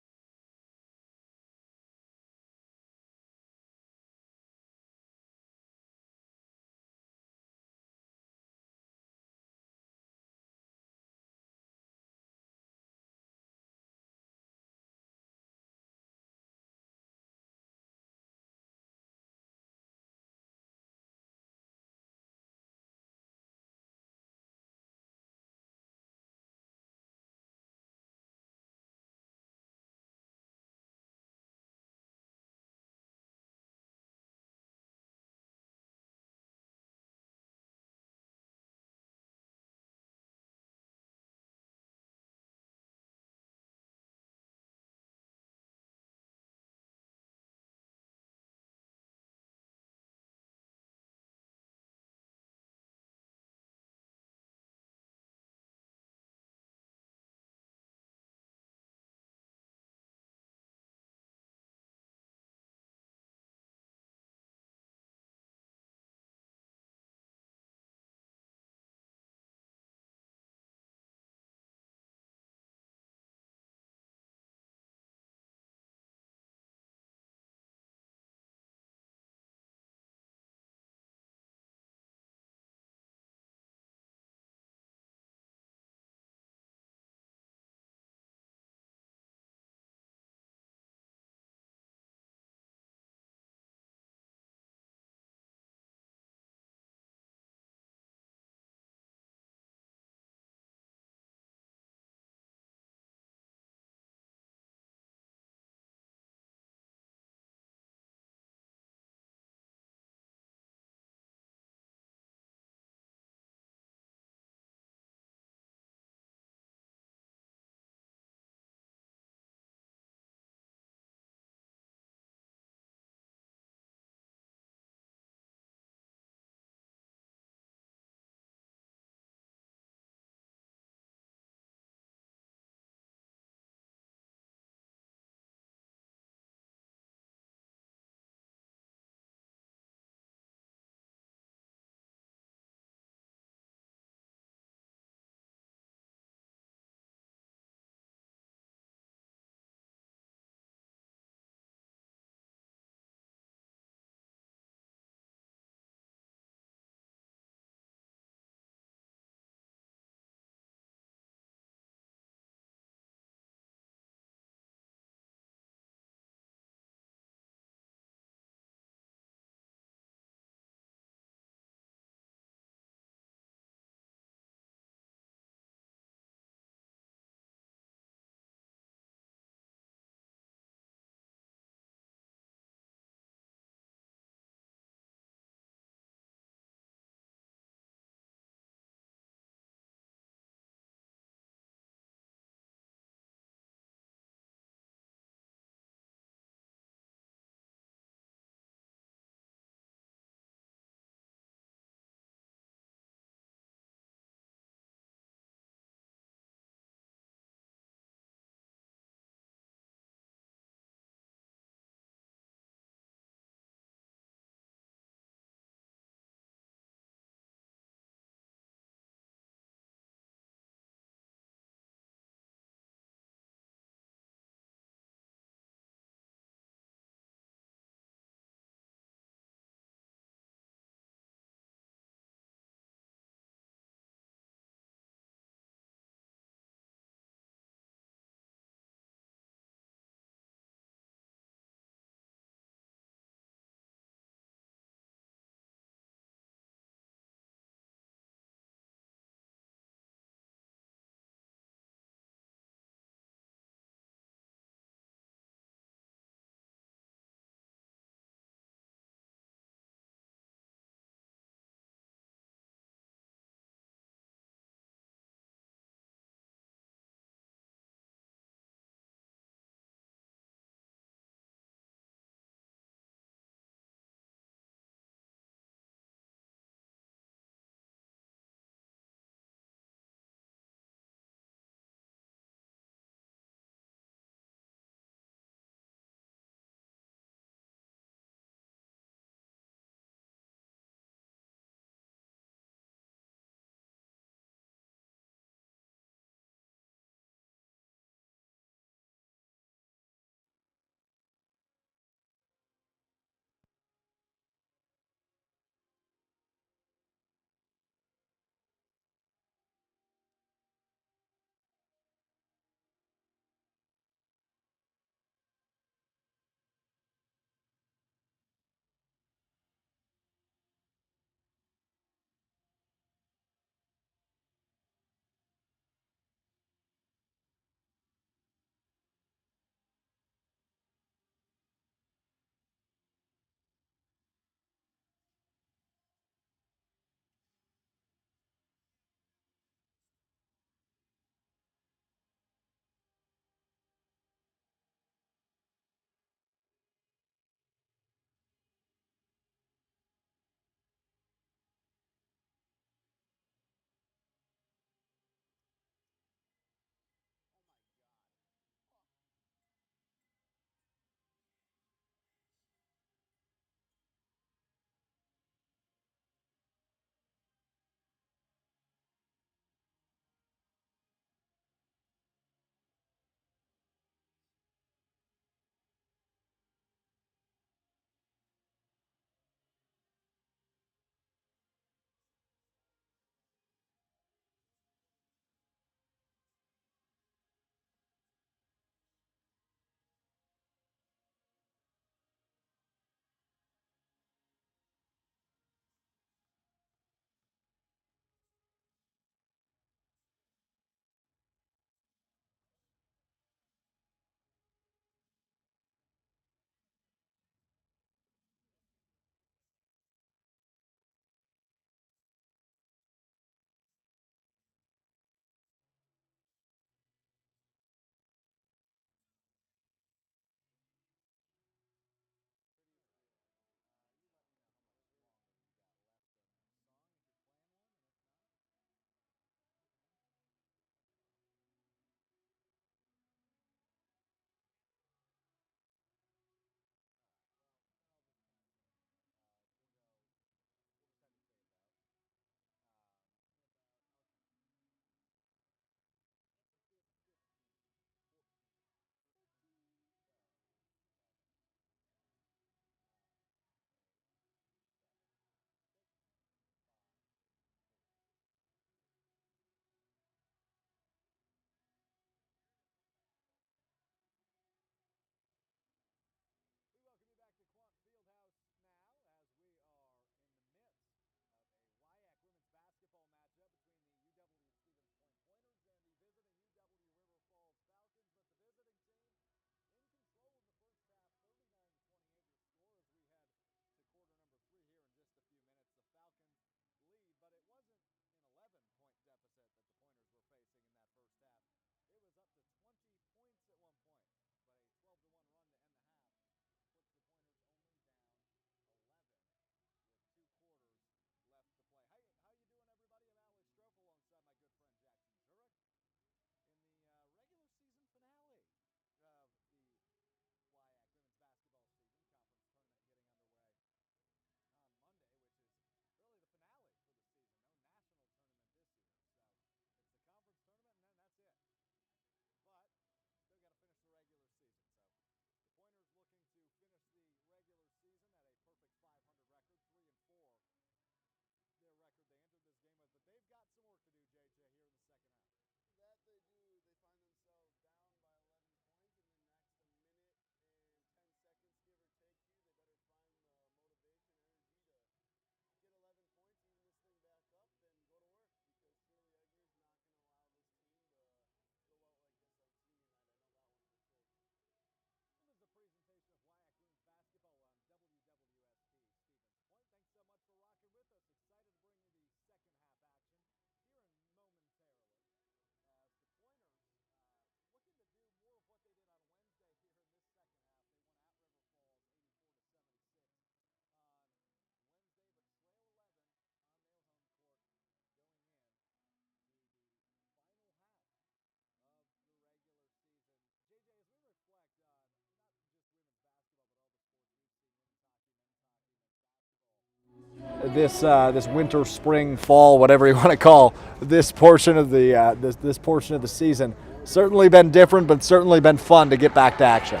this winter, spring, fall, whatever you want to call this portion of the this portion of the season. Certainly been different, but certainly been fun to get back to action.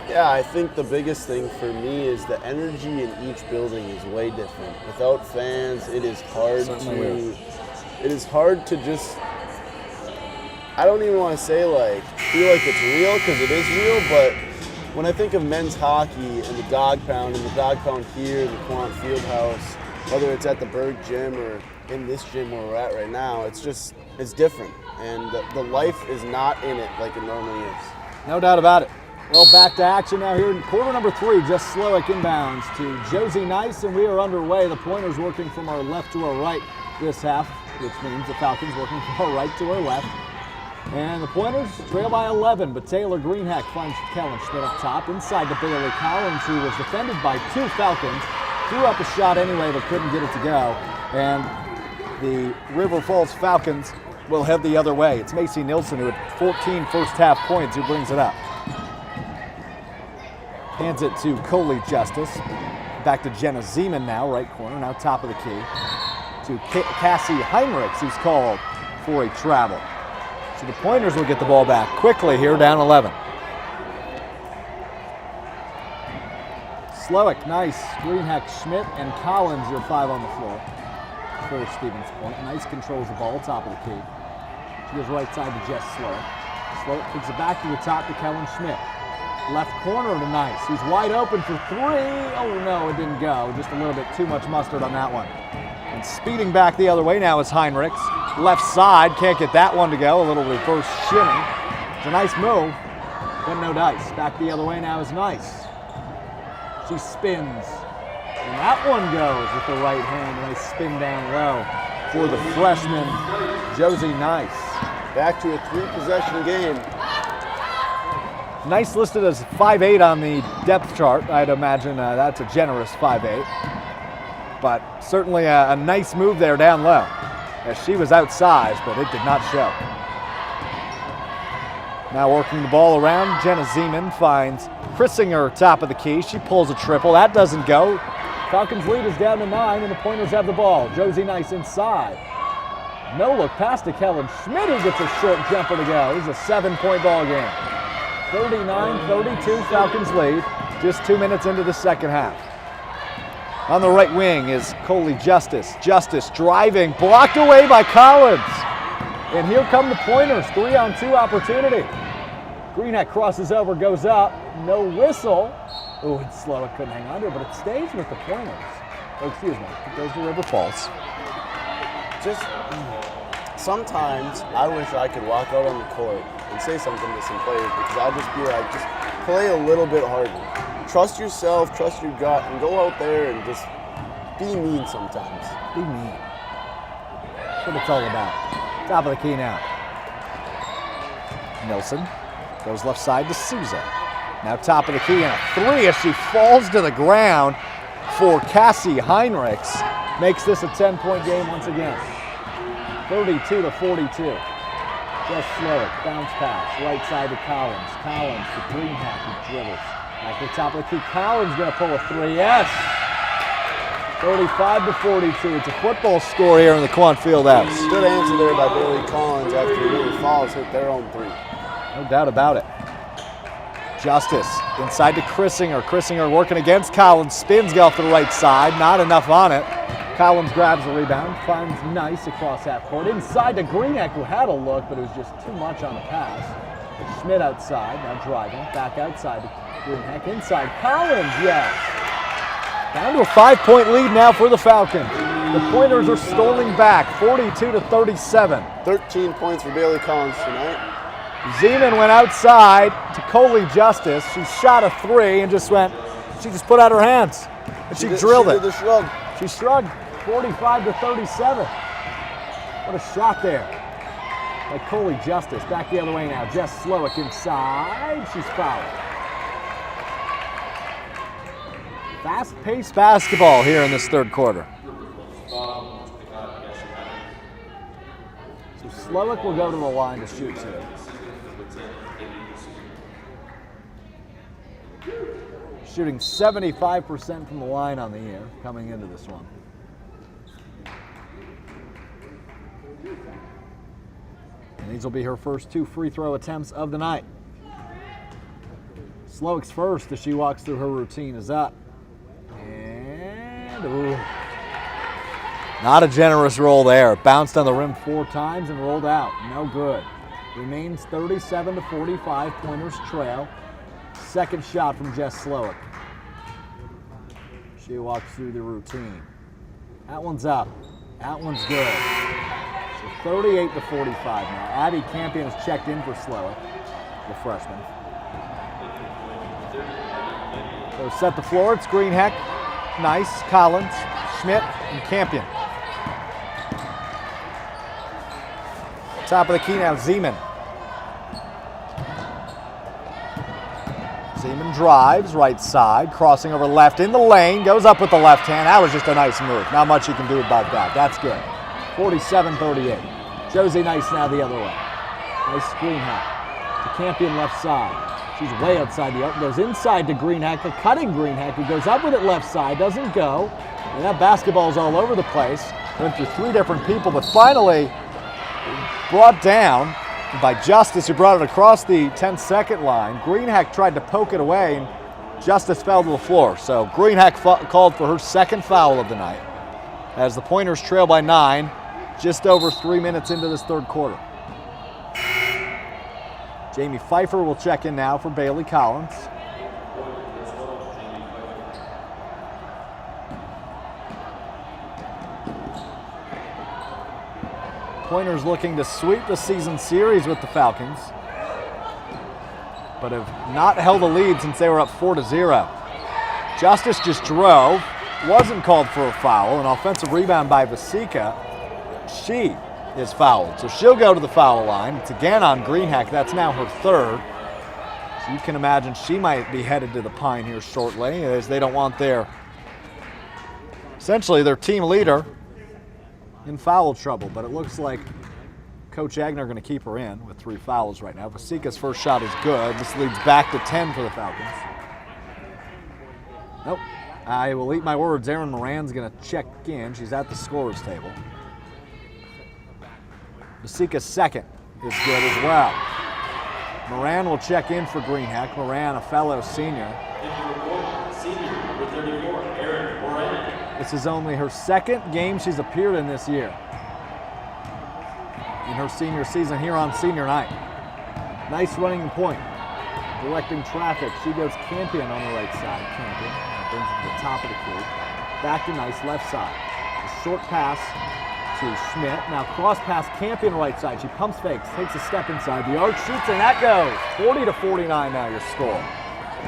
Yeah, I think the biggest thing for me is the energy in each building is way different. Without fans, it is hard to just, I don't even want to say feel like it's real, because it is real, but when I think of men's hockey and the dog pound here in the Quant Fieldhouse, whether it's at the Berg Gym or in this gym where we're at right now, it's different. And the life is not in it like it normally is. No doubt about it. Well, back to action now here in quarter number 3. Just Slowick inbounds to Josie Nice, and we are underway. The Pointers working from our left to our right this half, which means the Falcons working from our right to our left. And the Pointers trail by 11, but Taylor Greenhack finds Kellen Schmidt up top inside to Bailey Collins, who was defended by 2 Falcons. Threw up a shot anyway, but couldn't get it to go. And the River Falls Falcons will head the other way. It's Macy Nilsson, who had 14 first half points, who brings it up. Hands it to Coley Justice. Back to Jenna Zeman now, right corner, now top of the key. To Cassie Heinrichs, who's called for a travel. So the Pointers will get the ball back quickly here, down 11. Slowick, Nice, Greenhack, Schmidt, and Collins, your 5 on the floor for Stevens Point. Nice controls the ball, top of the key. She goes right side to Jess Slowick. Slowick kicks it back to the top to Kellen Schmidt. Left corner to Nice, who's wide open for 3. Oh no, it didn't go. Just a little bit too much mustard on that one. And speeding back the other way now is Heinrichs. Left side, can't get that one to go. A little reverse shimmy. It's a nice move, but no dice. Back the other way now is Nice. She spins, and that one goes with the right hand. Nice spin down low for the freshman, Josie Nice. Back to a 3-possession game. Nice listed as 5'8" on the depth chart. I'd imagine that's a generous 5'8". But certainly a nice move there down low, as she was outsized, but it did not show. Now working the ball around, Jenna Zeman finds Chrissinger top of the key. She pulls a triple. That doesn't go. Falcons lead is down to 9, and the Pointers have the ball. Josie Nice inside. No look pass to Kellen Schmidt, who gets a short jumper to go. This is a 7-point ball game. 39-32, Falcons lead, just 2 minutes into the second half. On the right wing is Coley Justice. Justice driving, blocked away by Collins. And here come the Pointers, 3-on-2 opportunity. Greenhack crosses over, goes up, no whistle. Oh, it's slow, it couldn't hang on to it, but it stays with the Pointers. Oh, excuse me, it goes to River Falls. Just sometimes I wish I could walk out on the court and say something to some players, because I'll just be like, just play a little bit harder. Trust yourself, trust your gut, and go out there and just be mean sometimes. Be mean. That's what it's all about. Top of the key now. Nilsson goes left side to Souza. Now top of the key and a 3 as she falls to the ground for Cassie Heinrichs. Makes this a 10-point game once again. 32-42. Just Slowick, bounce pass, right side to Collins. Collins to Greenhack, who dribbles. Back to the top of the key, Collins gonna pull a 3, yes! 35-42, it's a football score here in the Quant Fieldhouse. Good answer there by Bailey Collins after River Falls hit their own 3. No doubt about it. Justice inside to Chrissinger. Chrissinger working against Collins, spins off to the right side, not enough on it. Collins grabs the rebound, finds Nice across half court. Inside to Greenhack, who had a look, but it was just too much on the pass. Schmidt outside, now driving, back outside to Greenhack. Inside, Collins, yes. Down to a 5-point lead now for the Falcons. The Pointers are stoling back, 42-37. 13 points for Bailey Collins tonight. Zeman went outside to Coley Justice. She shot a 3 and just she just put out her hands. And she drilled it. She did the shrug. She shrugged, 45-37. What a shot there by Coley Justice. Back the other way now. Jess Slowick inside. She's fouled. Fast-paced basketball here in this third quarter. So Slowick will go to the line to shoot 2. Shooting 75% from the line on the year coming into this one. These will be her first 2 free throw attempts of the night. Slowick's first as she walks through her routine is up. And, ooh. Not a generous roll there. Bounced on the rim 4 times and rolled out. No good. Remains 37-45, Pointers trail. Second shot from Jess Slowick. She walks through the routine. That one's up. That one's good. So 38-45 now. Abby Campion has checked in for Slowick, the freshman. So set the floor. It's Greenheck, Nice, Collins, Schmidt, and Campion. Top of the key now, Zeman. Zeman drives right side, crossing over left in the lane, goes up with the left hand. That was just a nice move. Not much you can do about that. That's good. 47-38. Josie Nice now the other way. Nice Greenhack to Campion left side. She's way outside the arc. Goes inside to Greenhack, a cutting Greenhack who goes up with it left side, doesn't go. And that basketball's all over the place. Went through 3 different people, but finally brought down by Justice, who brought it across the 10-second line. Greenhack tried to poke it away, and Justice fell to the floor. So Greenhack called for her second foul of the night as the Pointers trail by 9, just over 3 minutes into this third quarter. Jamie Pfeiffer will check in now for Bailey Collins. Pointers looking to sweep the season series with the Falcons, but have not held a lead since they were up 4-0. Justice just drove, wasn't called for a foul, an offensive rebound by Vasika. She is fouled, so she'll go to the foul line. It's again on Greenhack. That's now her third. So you can imagine she might be headed to the Pine here shortly, as they don't want essentially their team leader in foul trouble, but it looks like Coach Agner going to keep her in with 3 fouls right now. Vasika's first shot is good. This leads back to 10 for the Falcons. Nope. I will eat my words. Erin Moran's going to check in. She's at the scorer's table. Vasika's second is good as well. Moran will check in for Greenhack. Moran, a fellow senior. Senior, number 34, Erin Moran. This is only her second game she's appeared in this year, in her senior season here on senior night. Nice running point, directing traffic. She goes Campion on the right side. Campion brings it to the top of the key. Back to Nice left side. A short pass to Schmidt. Now cross pass Campion right side. She pumps fakes, takes a step inside the arc, shoots, and that goes. 40-49 now your score.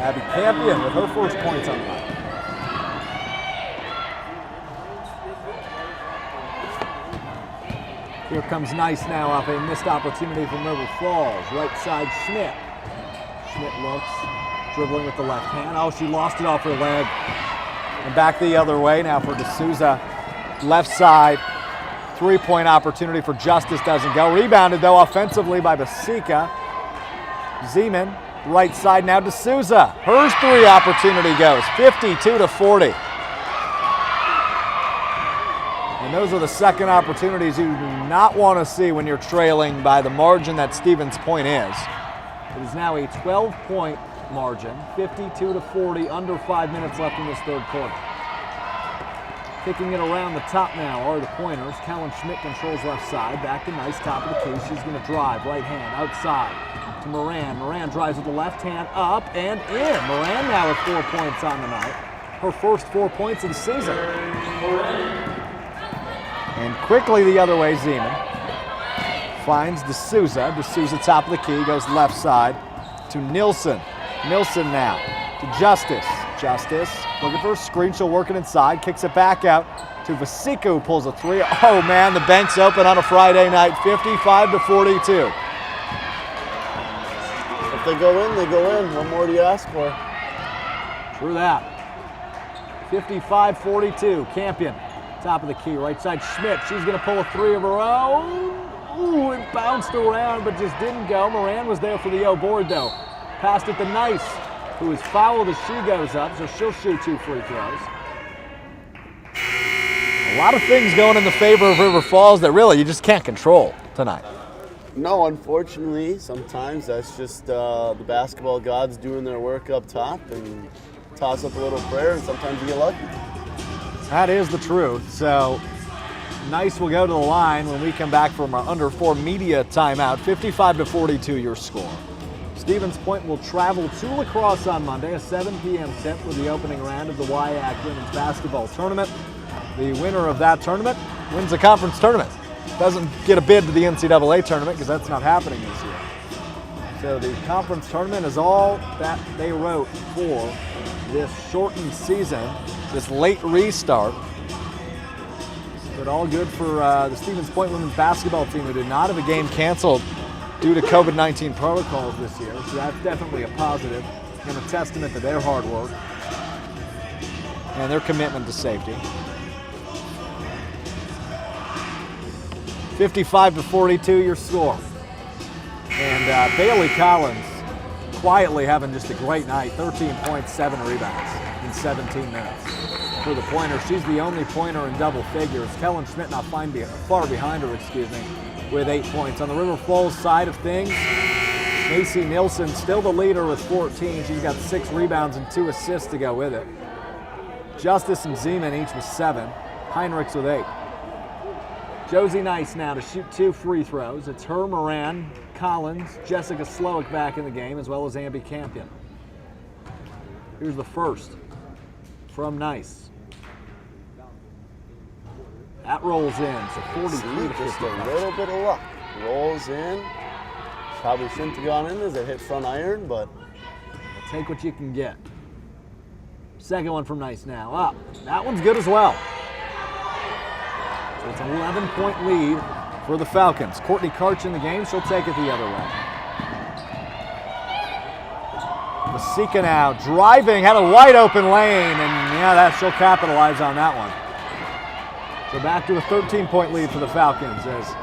Abby Campion with her first points on the night. Here comes Nice now off a missed opportunity from River Falls. Right side, Schmidt. Schmidt looks, dribbling with the left hand. Oh, she lost it off her leg. And back the other way now for D'Souza. Left side, 3-point opportunity for Justice, doesn't go. Rebounded, though, offensively by Vasika. Zeman, right side now, D'Souza. Her 3 opportunity goes, 52-40. And those are the second opportunities you do not want to see when you're trailing by the margin that Stevens Point is. It is now a 12-point margin, 52-40, under 5 minutes left in this third quarter. Kicking it around the top now are the Pointers. Kellen Schmidt controls left side. Back to Nice, top of the key. She's going to drive, right hand, outside to Moran. Moran drives with the left hand, up and in. Moran now with 4 points on the night. Her first 4 points of the season. And quickly the other way, Zeman finds D'Souza. D'Souza top of the key, goes left side to Nilsson. Nilsson now to Justice. Justice looking for a screen. She'll work it inside, kicks it back out to Vasika, who pulls a 3. Oh man, the bank's open on a Friday night, 55-42. If they go in, they go in. What more do you ask for? True that. 55-42, Campion. Top of the key, right side, Schmidt. She's going to pull a 3 of her own. Ooh, it bounced around, but just didn't go. Moran was there for the O board, though. Passed it to Nice, who is fouled as she goes up, so she'll shoot 2 free throws. A lot of things going in the favor of River Falls that really you just can't control tonight. No, unfortunately, sometimes that's just the basketball gods doing their work up top and toss up a little prayer, and sometimes you get lucky. That is the truth. So Nice will go to the line when we come back from our under 4 media timeout. 55-42 your score. Stevens Point will travel to La Crosse on Monday, a 7 p.m. tip for the opening round of the WIAC Women's Basketball Tournament. The winner of that tournament wins the conference tournament. Doesn't get a bid to the NCAA tournament because that's not happening this year. So the conference tournament is all that they wrote for this shortened season, this late restart. But all good for the Stevens Point women's basketball team, who did not have a game canceled due to COVID-19 protocols this year. So that's definitely a positive and a testament to their hard work and their commitment to safety. 55-42 your score. And Bailey Collins quietly having just a great night. 13 points, 7 rebounds in 17 minutes. For the pointer, she's the only pointer in double figures. Kellen Schmidt not far behind her, with 8 points. On the River Falls side of things, Macy Nilsson still the leader with 14. She's got 6 rebounds and 2 assists to go with it. Justice and Zeman each with 7. Heinrichs with 8. Josie Nice now to shoot 2 free throws. It's her, Moran, Collins, Jessica Slowick back in the game, as well as Ambi Campion. Here's the first from Nice. That rolls in, so 43 to 50. Just a little bit of luck. Rolls in. Probably shouldn't have gone in as it hit front iron, but take what you can get. Second one from Nice now. Up. That one's good as well. So it's an 11-point lead for the Falcons. Courtney Karch in the game. She'll take it the other way. Vasika now driving, had a wide open lane, and yeah, she'll capitalize on that one. So back to a 13-point lead for the Falcons as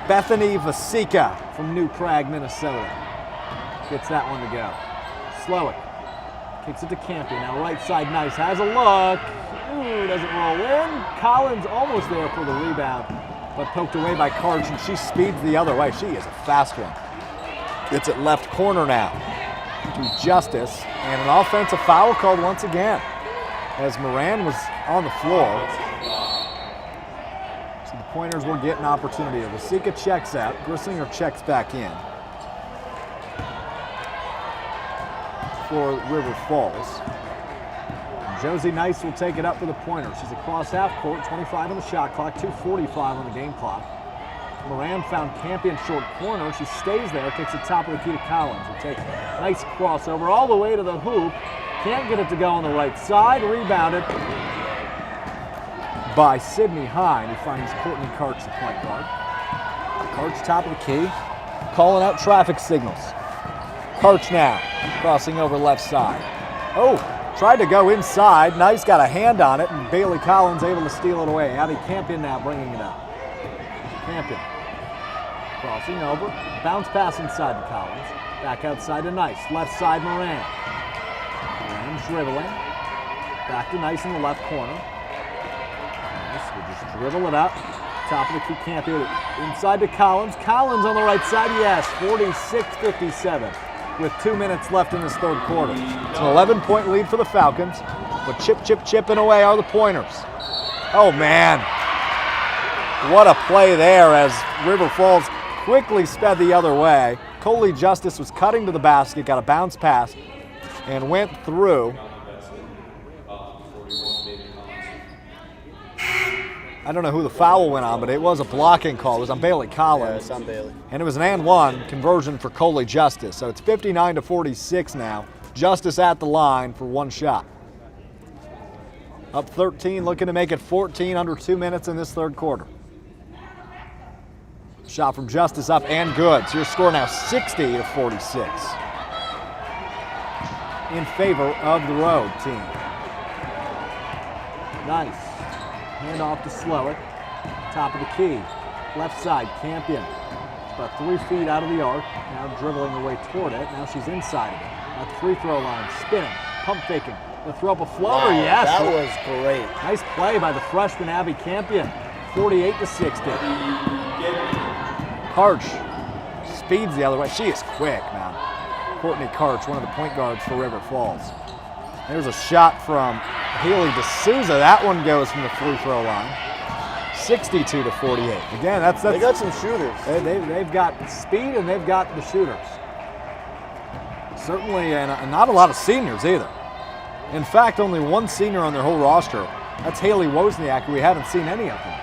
Bethany Vasika from New Prague, Minnesota, gets that one to go. Slowick kicks it to Campion. Now right side, Nice has a look. Ooh, doesn't roll in. Collins almost there for the rebound, but poked away by Karch, and she speeds the other way. She is a fast one. Gets it left corner now to Justice, and an offensive foul called once again as Moran was on the floor. So the Pointers will get an opportunity. Vasika checks out. Grissinger checks back in for River Falls. And Josie Nice will take it up for the Pointers. She's across half court, 25 on the shot clock, 2:45 on the game clock. Moran found Campion short corner. She stays there, kicks it top of the key to Collins. Will take a nice crossover all the way to the hoop. Can't get it to go on the right side. Rebounded by Sydney Hine, who finds Courtney Karch, the point guard. Karch top of the key, calling out traffic signals. Karch now, crossing over left side. Oh, tried to go inside. Nice got a hand on it, and Bailey Collins able to steal it away. Abby Campion now bringing it up. Campion crossing over, bounce pass inside to Collins. Back outside to Nice, left side Moran. Moran dribbling. Back to Nice in the left corner. Nice will just dribble it up. Top of the key, Campion inside to Collins. Collins on the right side, yes, 46-57 with 2 minutes left in this third quarter. It's an 11-point lead for the Falcons, but chipping away are the Pointers. Oh man, what a play there as River Falls quickly sped the other way. Coley Justice was cutting to the basket, got a bounce pass, and went through. I don't know who the foul went on, but it was a blocking call. It was on Bailey Collins. Yeah, it's on Bailey. And it was an and-one conversion for Coley Justice. So it's 59-46 now. Justice at the line for one shot. Up 13, looking to make it 14 under 2 minutes in this third quarter. Shot from Justice up and good. So your score now 60-46 in favor of the road team. Nice. Hand off to Slowick. Top of the key. Left side, Campion. About 3 feet out of the arc. Now dribbling her way toward it. Now she's inside of it. At the free throw line, spinning, pump faking. To throw up a floater, wow, yes. That was great. Nice play by the freshman Abby Campion. 48-60. Karch speeds the other way. She is quick, man. Courtney Karch, one of the point guards for River Falls. There's a shot from Haley D'Souza. That one goes from the free throw line. 62-48. Again, that's they got some shooters. They've got speed and they've got the shooters. Certainly, and not a lot of seniors either. In fact, only one senior on their whole roster. That's Haley Wozniak, who we haven't seen any of them.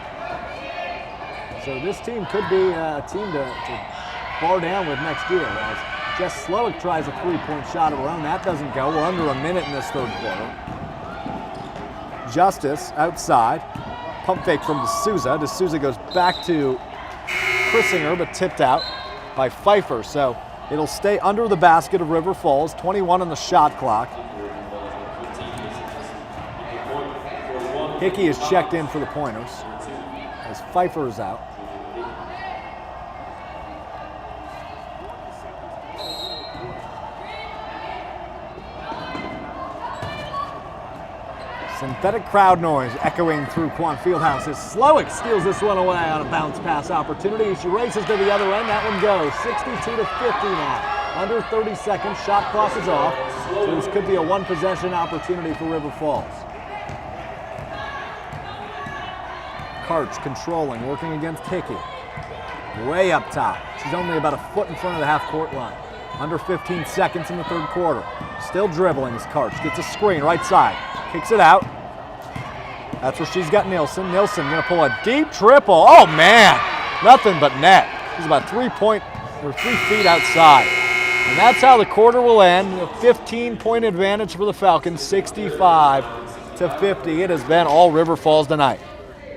So this team could be a team to bar down with next year. As Jess Slowick tries a three-point shot of her own. That doesn't go. We're under a minute in this third quarter. Justice outside. Pump fake from D'Souza. D'Souza goes back to Chrisinger, but tipped out by Pfeiffer. So it'll stay under the basket of River Falls. 21 on the shot clock. Hickey is checked in for the pointers as Pfeiffer is out. Synthetic crowd noise echoing through Quan Fieldhouse as Slowick steals this one away on a bounce pass opportunity. She races to the other end. That one goes 62-50 now. Under 30 seconds, shot clock is off. So this could be a one-possession opportunity for River Falls. Karch controlling, working against Hickey. Way up top. She's only about a foot in front of the half-court line. Under 15 seconds in the third quarter. Still dribbling as Karch gets a screen right side. Kicks it out. That's where she's got Nielsen. Nielsen gonna pull a deep triple. Oh man, nothing but net. She's about 3 feet outside. And that's how the quarter will end. A 15-point advantage for the Falcons, 65-50. It has been all River Falls tonight.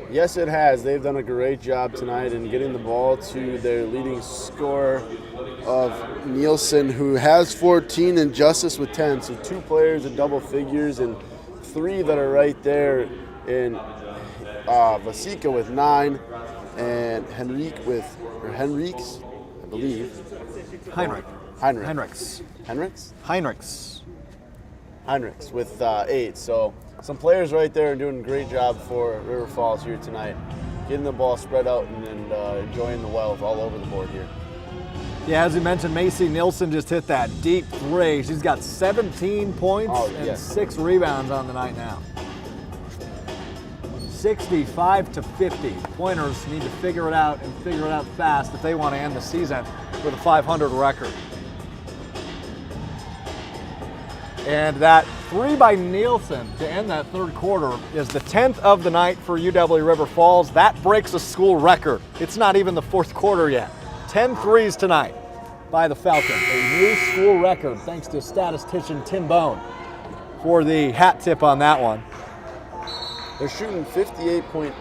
Yes, it has. They've done a great job tonight in getting the ball to their leading scorer of Nielsen, who has 14 and Justice with 10. So 2 players in double figures and 3 that are right there in Vasika with 9 and Henriques, I believe. Heinrichs with 8. So some players right there are doing a great job for River Falls here tonight, getting the ball spread out and enjoying the wealth all over the board here. Yeah, as you mentioned, Macy Nielsen just hit that deep three. She's got 17 points and 6 rebounds on the night now. 65-50. Pointers need to figure it out and figure it out fast if they want to end the season with a 500 record. And that 3 by Nielsen to end that third quarter is the 10th of the night for UW River Falls. That breaks a school record. It's not even the fourth quarter yet. 10 threes tonight by the Falcons. A new school record thanks to statistician Tim Bone for the hat tip on that one. They're shooting 58.8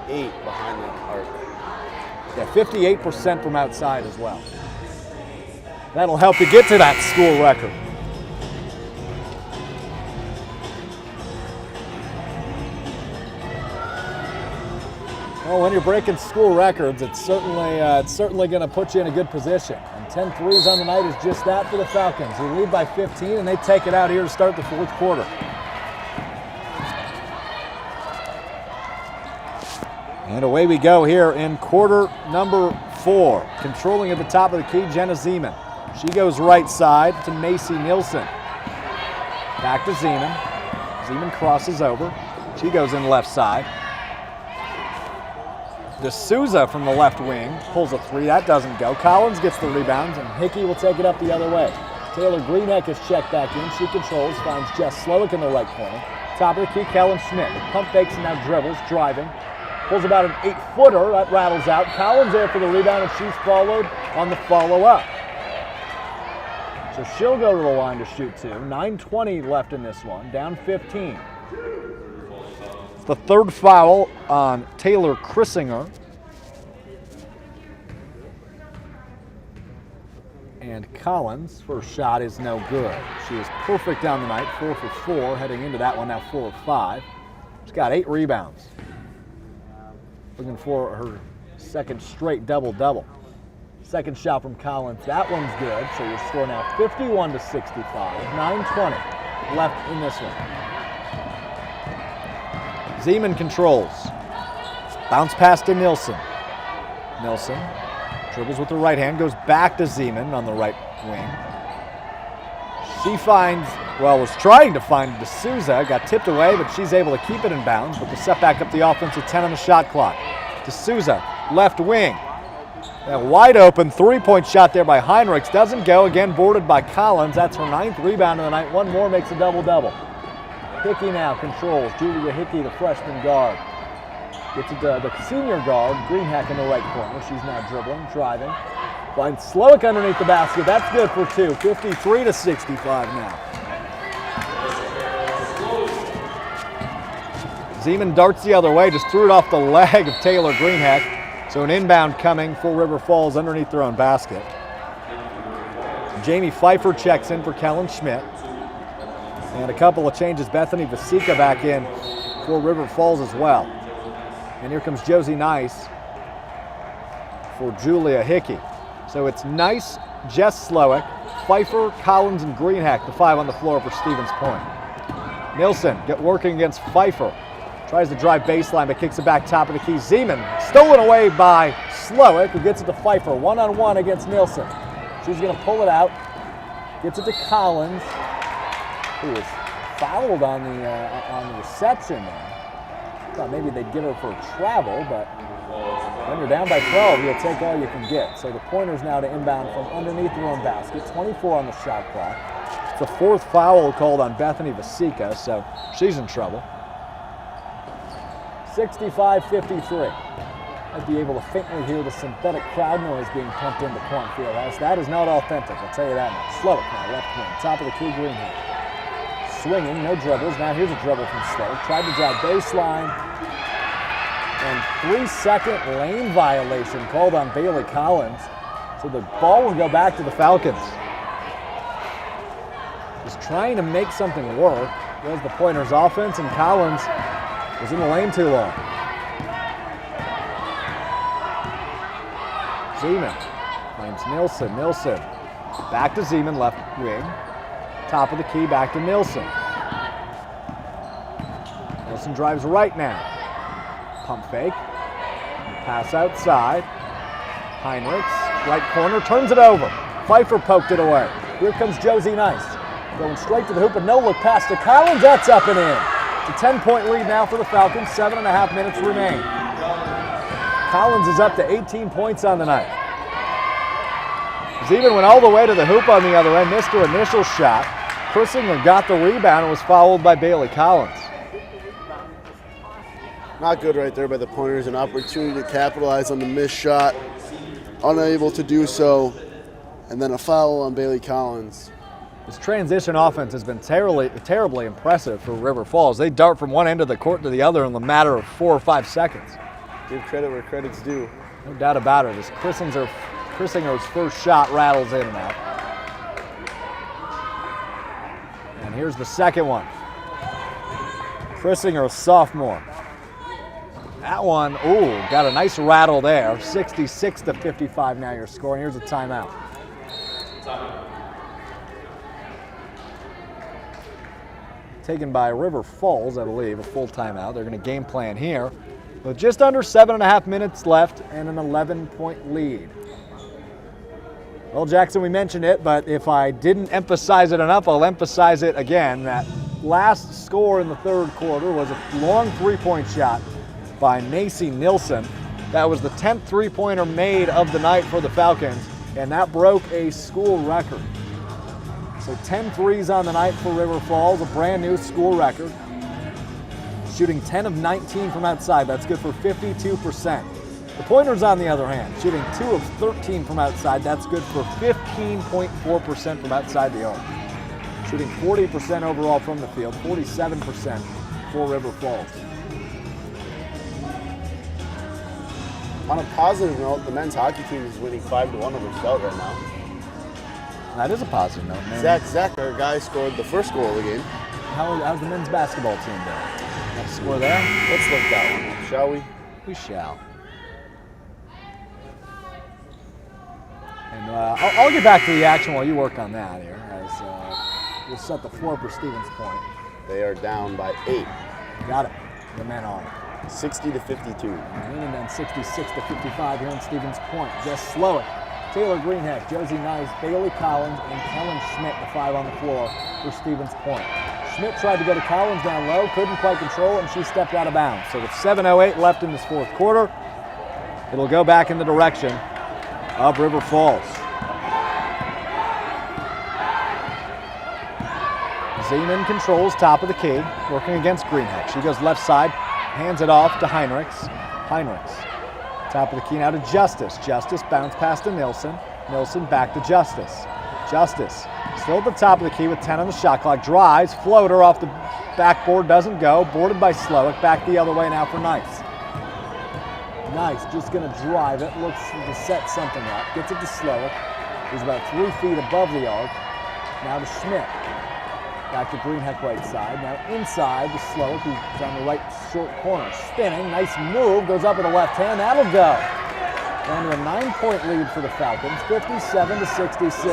behind the arc. Yeah, 58% from outside as well. That'll help you get to that school record. Well, when you're breaking school records, it's certainly going to put you in a good position. And 10 threes on the night is just that for the Falcons, who lead by 15, and they take it out here to start the fourth quarter. And away we go here in quarter number 4. Controlling at the top of the key, Jenna Zeman. She goes right side to Macy Nielsen. Back to Zeman. Zeman crosses over. She goes in left side. D'Souza from the left wing pulls a 3. That doesn't go. Collins gets the rebounds, and Hickey will take it up the other way. Taylor Greeneck is checked back in. She controls, finds Jess Slowick in the right corner. Top of the key, Kellen Schmidt. With pump fakes and now dribbles, driving. Pulls about an 8-footer. That rattles out. Collins there for the rebound, and she's followed on the follow-up. So she'll go to the line to shoot 2. 9:20 left in this one, down 15. It's the third foul on Taylor Chrisinger. And Collins' first shot is no good. She is perfect down the night, 4 for 4, heading into that one now 4 of 5. She's got 8 rebounds. Looking for her second straight double-double. Second shot from Collins, that one's good. So your score now 51-65, 9:20 left in this one. Zeman controls. Bounce pass to Nielsen. Nielsen Dribbles with the right hand, goes back to Zeman on the right wing. She finds, well, was trying to find D'Souza, got tipped away, but she's able to keep it in bounds, but the setback up the offense with 10 on the shot clock. D'Souza, left wing. A wide open three-point shot there by Heinrichs. Doesn't go, again boarded by Collins. That's her 9th rebound of the night. One more makes a double-double. Hickey now controls. Julia Hickey, the freshman guard. Gets it to the senior guard, Greenhack in the right corner. She's now dribbling, driving. Finds Slowick underneath the basket. That's good for 2. 53-65 now. Zeman darts the other way, just threw it off the leg of Taylor Greenhack. So an inbound coming for River Falls underneath their own basket. Jamie Pfeiffer checks in for Kellen Schmidt. And a couple of changes. Bethany Vasika back in for River Falls as well. And here comes Josie Nice for Julia Hickey. So it's Nice, Jess Slowick, Pfeiffer, Collins, and Greenhack, the 5 on the floor for Stevens Point. Nilsson working against Pfeiffer. Tries to drive baseline, but kicks it back top of the key. Zeman stolen away by Slowick, who gets it to Pfeiffer. One-on-one against Nilsson. She's going to pull it out. Gets it to Collins, who was fouled on the reception there. Thought maybe they'd give her for a travel, but when you're down by 12, you'll take all you can get. So the Pointers now to inbound from underneath their own basket. 24 on the shot clock. It's the 4th foul called on Bethany Vasika, so she's in trouble. 65-53. I'd be able to faintly hear the synthetic crowd noise being pumped into Cornfield House. That is not authentic, I'll tell you that much. Slowick now, left wing, top of the key, Greenhack. Swinging, no dribbles. Now here's a dribble from Slowick. Tried to drive baseline. And 3-second lane violation called on Bailey Collins. So the ball will go back to the Falcons. Just trying to make something work. There's the Pointers offense, and Collins was in the lane too long. Zeman finds Nilsson. Nilsson back to Zeman, left wing. Top of the key, back to Nilsson. Nilsson drives right now. Pump fake. Pass outside. Heinrichs, right corner, turns it over. Pfeiffer poked it away. Here comes Josie Nice. Going straight to the hoop, and no look pass to Collins. That's up and in. It's a 10-point lead now for the Falcons. 7.5 minutes remain. Collins is up to 18 points on the night. Zeman went all the way to the hoop on the other end, missed her initial shot. Chrissinger got the rebound and was fouled by Bailey Collins. Not good right there by the Pointers. An opportunity to capitalize on the missed shot. Unable to do so. And then a foul on Bailey Collins. This transition offense has been terribly impressive for River Falls. They dart from one end of the court to the other in the matter of 4 or 5 seconds. Give credit where credit's due. No doubt about it. As Chrissinger's first shot rattles in and out. And here's the second one. Chrissinger, a sophomore. That one, ooh, got a nice rattle there. 66-55 now your score, and here's a timeout. Taken by River Falls, I believe, a full timeout. They're going to game plan here with just under 7.5 minutes left and an 11-point lead. Well, Jackson, we mentioned it, but if I didn't emphasize it enough, I'll emphasize it again. That last score in the third quarter was a long three-point shot by Macy Nilsson. That was the 10th three-pointer made of the night for the Falcons, and that broke a school record. So 10 threes on the night for River Falls, a brand new school record. Shooting 10 of 19 from outside, that's good for 52%. The Pointers, on the other hand, shooting 2 of 13 from outside, that's good for 15.4% from outside the arc. Shooting 40% overall from the field, 47% for River Falls. On a positive note, the men's hockey team is winning 5-1 over Stout right now. That is a positive note, man. Zach, our guy, scored the first goal of the game. How's the men's basketball team doing? Got a score there? Let's look that one up, shall we? We shall. And I'll get back to the action while you work on that here, as we'll set the floor for Stevens Point. They are down by 8. Got it. The men are. 60 to 52. And then 66 to 55 here in Stevens Point. Jess Slowick, Taylor Greenheck, Josie Nice, Bailey Collins, and Kellen Schmidt, the 5 on the floor for Stevens Point. Schmidt tried to go to Collins down low, couldn't quite control it, and she stepped out of bounds. So with 7:08 left in this fourth quarter, it'll go back in the direction of River Falls. Zeman controls top of the key, working against Greenheck. She goes left side, hands it off to Heinrichs. Heinrichs, top of the key now to Justice. Justice bounce pass to Nilsson. Nilsson back to Justice. Justice still at the top of the key with 10 on the shot clock. Drives, floater off the backboard, doesn't go. Boarded by Slowick. Back the other way now for Nice. Nice, just going to drive it. Looks to set something up. Gets it to Slowick. He's about 3 feet above the arc. Now to Schmidt. Back to Greenheck right side. Now inside to Slowick, who's on the right short corner. Spinning, nice move, goes up with the left hand. That'll go. Down to a 9-point lead for the Falcons, 57 to 66.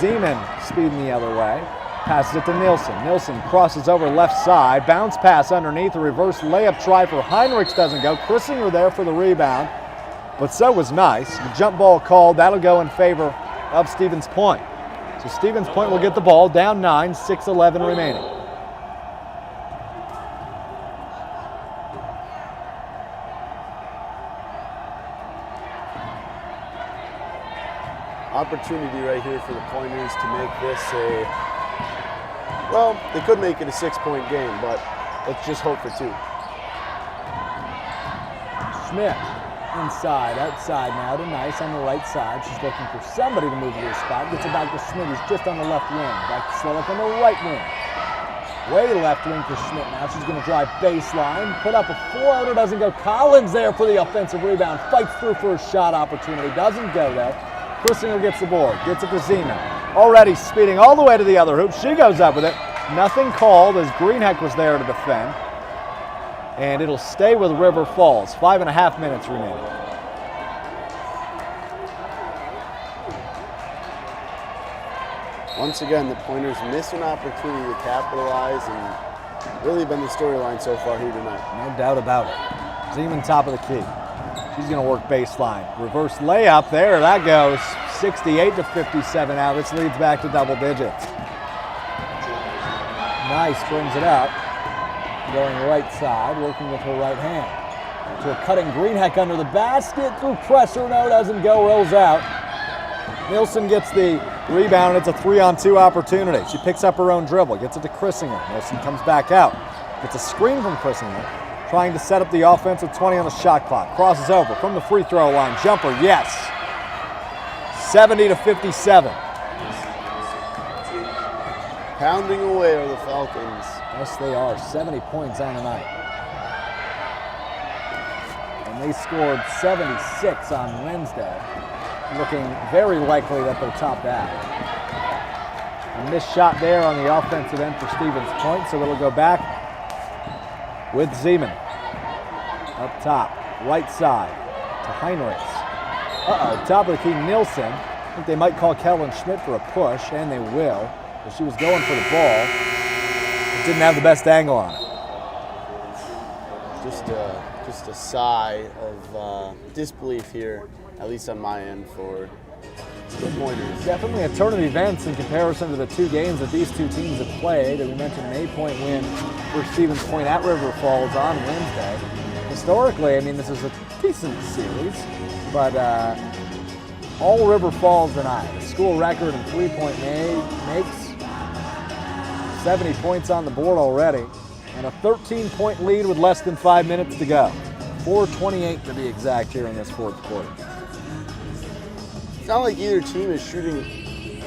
Zeman speeding the other way. Passes it to Nilsson. Nilsson crosses over left side. Bounce pass underneath. A reverse layup try for Heinrichs doesn't go. Chrissinger there for the rebound. But so was Nice. The jump ball called. That'll go in favor of Stevens Point. So Stevens Point will get the ball, down 9, 6:11 remaining. Opportunity right here for the Pointers to make this a, well, they could make it a 6-point game, but let's just hope for 2. Schmidt inside, outside now to Nice on the right side. She's looking for somebody to move to her spot. Gets it back to Schmidt, who's just on the left wing. Back to Slowick on the right wing. Way left wing for Schmidt now. She's going to drive baseline. Put up a floater, doesn't go. Collins there for the offensive rebound. Fights through for a shot opportunity. Doesn't go though. Chrissinger gets the board. Gets it to Zeman. Already speeding all the way to the other hoop. She goes up with it. Nothing called as Greenheck was there to defend. And it'll stay with River Falls. 5.5 minutes remaining. Once again, the Pointers miss an opportunity to capitalize, and really been the storyline so far here tonight. No doubt about it. Zeman top of the key. She's going to work baseline. Reverse layup there. That goes 68 to 57 now. This leads back to double digits. Nice brings it up. Going right side, working with her right hand. To a cutting Greenheck under the basket. Through pressure, no, doesn't go, rolls out. Nilsson gets the rebound. It's a 3-on-2 opportunity. She picks up her own dribble, gets it to Chrissinger. Nilsson comes back out. Gets a screen from Chrissinger, trying to set up the offense with 20 on the shot clock. Crosses over from the free throw line. Jumper, yes. 70 to 57. Pounding away are the Falcons. Yes, they are. 70 points on the night. And they scored 76 on Wednesday. Looking very likely that they'll top that. A missed shot there on the offensive end for Stevens Point, so it'll go back with Zeman. Up top, right side to Heinrichs. Top of the key, Nilsson. I think they might call Kellen Schmidt for a push, and they will. But she was going for the ball. It didn't have the best angle on it. Just a sigh of disbelief here, at least on my end, for the Pointers. Definitely a turn of events in comparison to the 2 games that these 2 teams have played. And we mentioned an 8-point win for Stevens Point at River Falls on Wednesday. Historically, I mean, this is a decent series, but all River Falls tonight. A school record in 3-point makes. 70 points on the board already, and a 13-point lead with less than 5 minutes to go. 4:28 to be exact here in this fourth quarter. It's not like either team is shooting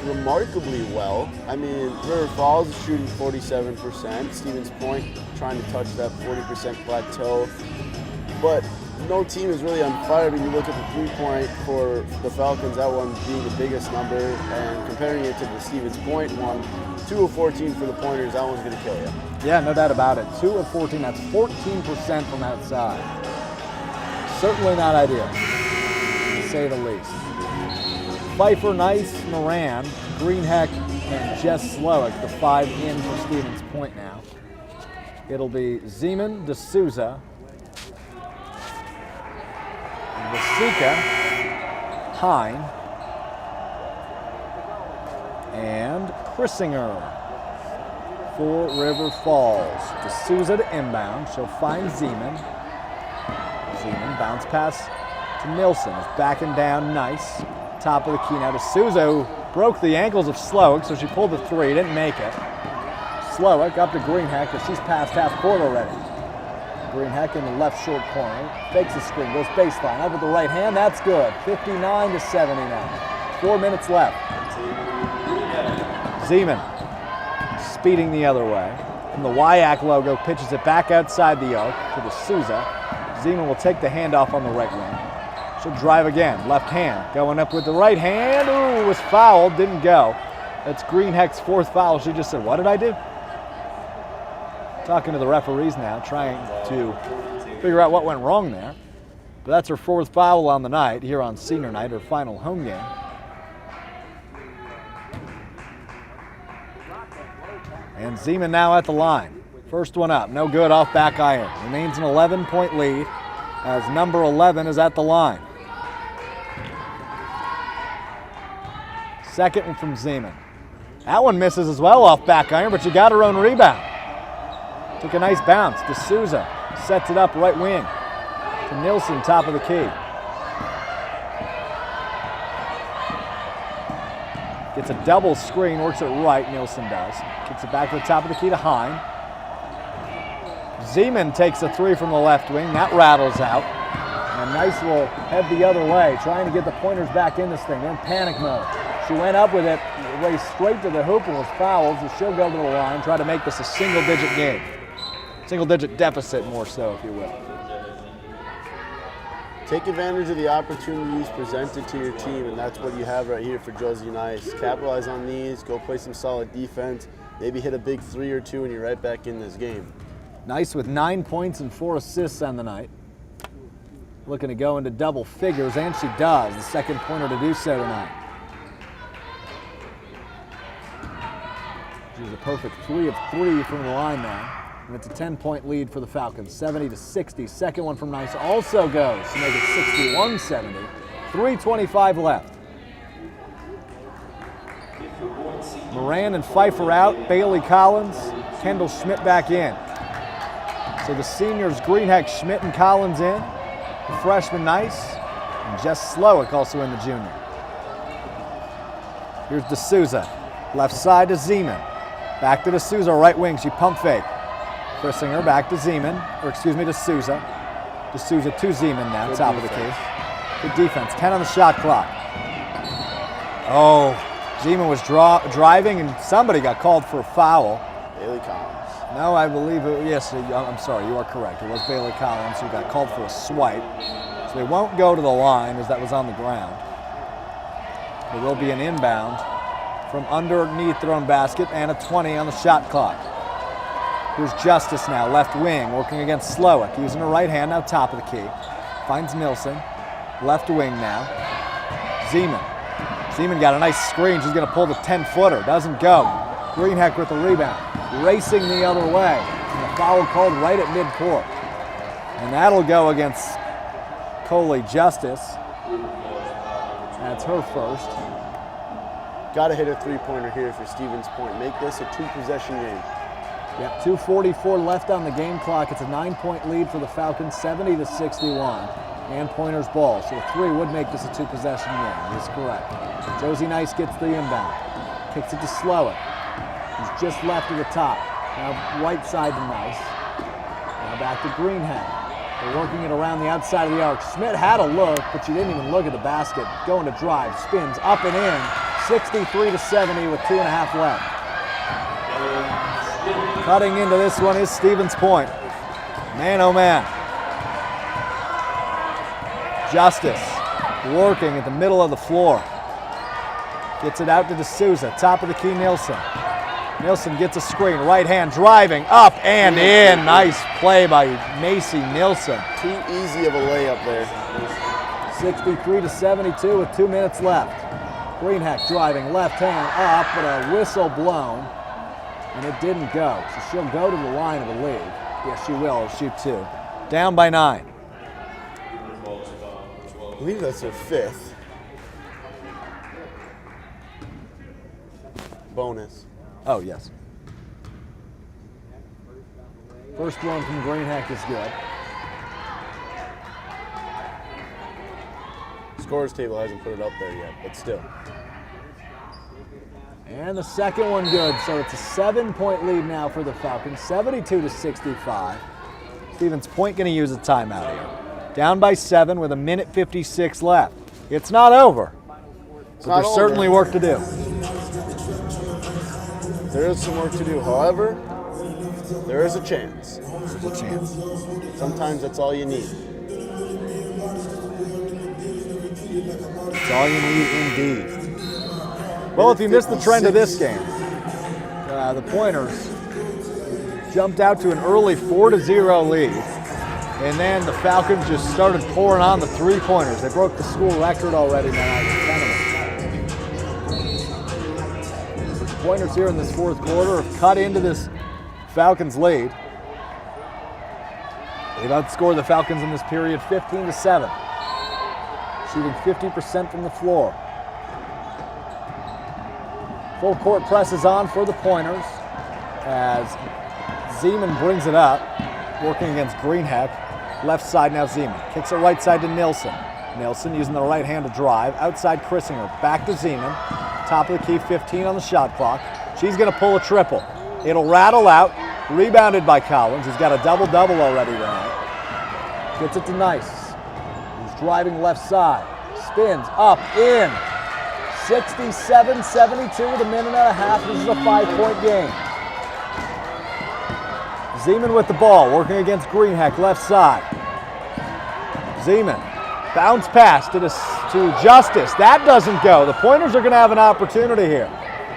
remarkably well. I mean, River Falls is shooting 47%. Stevens Point trying to touch that 40% plateau. But no team is really on fire when you look at the 3-point for the Falcons, that one being the biggest number, and comparing it to the Stevens Point one, 2 of 14 for the Pointers, that one's going to kill you. Yeah, no doubt about it. 2 of 14, that's 14% from outside. Certainly not ideal, to say the least. Pfeiffer, Nice, Moran, Greenheck, and Jess Slowick, the 5 in for Stevens Point now. It'll be Zeman, D'Souza, Vasika, Hine, and Chrissinger for River Falls. D'Souza to inbound. She'll find Zeman. Zeman bounce pass to Nilsson. Is backing down nice. Top of the key now to D'Souza, who broke the ankles of Slowick, so she pulled the three, didn't make it. Slowick up to Greenheck, but she's past half court already. Greenheck in the left short corner. Fakes the screen, goes baseline. Up with the right hand, that's good. 59 to 70 now. 4 minutes left. Zeman speeding the other way. From the WIAC logo, pitches it back outside the arc to D'Souza. Zeman will take the handoff on the right wing. She'll drive again, left hand. Going up with the right hand. Ooh, was fouled, didn't go. That's Greenheck's 4th foul. She just said, what did I do? Talking to the referees now, trying to figure out what went wrong there. But that's her 4th foul on the night, here on senior night, her final home game. And Zeman now at the line. First one up, no good, off back iron. Remains an 11-point lead as number 11 is at the line. Second one from Zeman. That one misses as well off back iron, but she got her own rebound. Took a nice bounce. D'Souza sets it up right wing to Nilsson, top of the key. Gets a double screen, works it right, Nilsson does. Kicks it back to the top of the key to Hine. Zeman takes a three from the left wing. That rattles out. And a nice little head the other way, trying to get the pointers back in this thing. They're in panic mode. She went up with it, raced straight to the hoop and was fouled, so she'll go to the line, try to make this a single-digit game. Single-digit deficit, more so, if you will. Take advantage of the opportunities presented to your team, and that's what you have right here for Josie Nice. Capitalize on these, go play some solid defense, maybe hit a big 3 or 2, and you're right back in this game. Nice with 9 points and 4 assists on the night. Looking to go into double figures, and she does. The second pointer to do so tonight. She's a perfect 3 of 3 from the line now. And it's a 10-point lead for the Falcons, 70 to 60. Second one from Nice also goes to make it 61-70. 3:25 left. Moran and Pfeiffer out. Bailey Collins, Kendall Schmidt back in. So the seniors, Greenheck, Schmidt, and Collins in. The freshman Nice, and Jess Slowick also in, the junior. Here's D'Souza, left side to Zeman. Back to D'Souza, right wing, she pump fake. Chrissinger back to Zeman, or excuse me, D'Souza. D'Souza to Zeman now, top of the key. Good defense, 10 on the shot clock. Oh, Zeman was driving and somebody got called for a foul. Bailey Collins. No, I believe it, yes, I'm sorry, you are correct. It was Bailey Collins who got called for a swipe. So they won't go to the line as that was on the ground. There will be an inbound from underneath their own basket and a 20 on the shot clock. Here's Justice now, left wing, working against Slowick. Using her right hand, now top of the key. Finds Nilsson, left wing now. Zeman. Zeman got a nice screen. She's going to pull the 10-footer. Doesn't go. Greenheck with the rebound. Racing the other way. And the foul called right at midcourt. And that'll go against Coley Justice. That's her first. Got to hit a 3-pointer here for Stevens Point. Make this a 2-possession game. Yep, 2:44 left on the game clock. It's a 9-point lead for the Falcons, 70 to 61. And Pointer's ball. So a 3 would make this a 2-possession game. That is correct. Josie Nice gets the inbound. Kicks it to Slowick. He's just left of the top. Now right side to Nice. Now back to Greenhead. They're working it around the outside of the arc. Schmidt had a look, but she didn't even look at the basket. Going to drive, spins up and in. 63 to 70 with 2.5 left. Cutting into this one is Stevens Point. Man, oh man. Justice working at the middle of the floor. Gets it out to D'Souza, top of the key, Nilsson. Nilsson gets a screen, right hand driving, up and in. Nice play by Macy Nilsson. Too easy of a layup there. 63 to 72 with 2 minutes left. Greenheck driving, left hand up, but a whistle blown. and it didn't go. So she'll go to the line of the lead. Yes, she will. Shoot 2. Down by 9. I believe that's her 5th. Bonus. Oh, yes. First one from Greenheck is good. Scores table hasn't put it up there yet, but still. And the second one good, so it's a 7-point lead now for the Falcons, 72-65. Stevens Point going to use a timeout here. Down by 7 with 1:56 left. It's not over, but there's certainly work to do. There is some work to do. However, there is a chance. There's a chance. Sometimes that's all you need. That's all you need indeed. Well, if you missed the trend of this game, the Pointers jumped out to an early 4-0 lead, and then the Falcons just started pouring on the 3-pointers. They broke the school record already tonight with 10 of them. The Pointers here in this fourth quarter have cut into this Falcons lead. They've outscored the Falcons in this period 15-7, shooting 50% from the floor. Full court press is on for the Pointers as Zeman brings it up, working against Greenheck. Left side now Zeman. Kicks it right side to Nilsson. Nilsson using the right hand to drive. Outside Chrissinger. Back to Zeman. Top of the key, 15 on the shot clock. She's going to pull a triple. It'll rattle out. Rebounded by Collins, who's got a double-double already tonight. Gets it to Nice, who's driving left side. Spins up, in. 67-72 with 1.5 minutes. This is a 5-point game. Zeman with the ball, working against Greenheck, left side. Zeman, bounce pass to Justice. That doesn't go. The Pointers are going to have an opportunity here.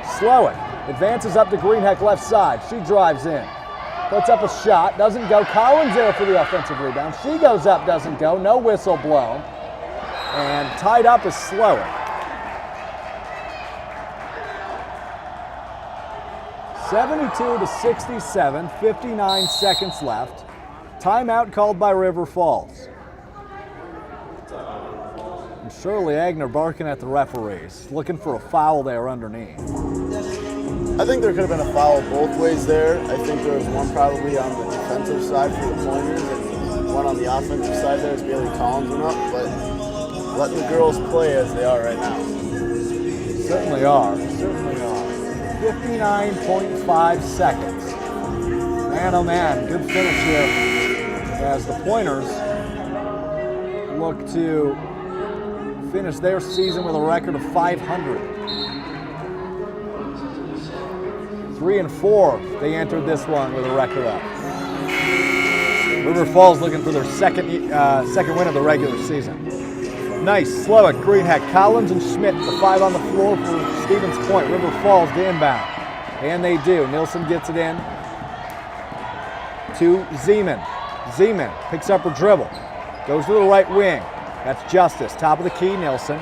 Slowick advances up to Greenheck, left side. She drives in, puts up a shot, doesn't go. Collins there for the offensive rebound. She goes up, doesn't go. No whistle blown. And tied up is Slowick. 72-67, 59 seconds left. Timeout called by River Falls. And Shirley Agner barking at the referees, looking for a foul there underneath. I think there could have been a foul both ways there. I think there was one probably on the defensive side for the Pointers and one on the offensive side there as Bailey Collins went up, but letting the girls play as they are right now. Certainly are, certainly are. 59.5 seconds. Man, oh man, good finish here as the Pointers look to finish their season with a record of 500. 3-4, they entered this one with a record of. River Falls looking for their second win of the regular season. Nice, Slowick, Greenheck, Collins, and Schmidt, the 5 on the floor for Stevens Point. River Falls to inbound. And they do. Nilsson gets it in to Zeman. Zeman picks up her dribble. Goes to the right wing. That's Justice. Top of the key, Nilsson.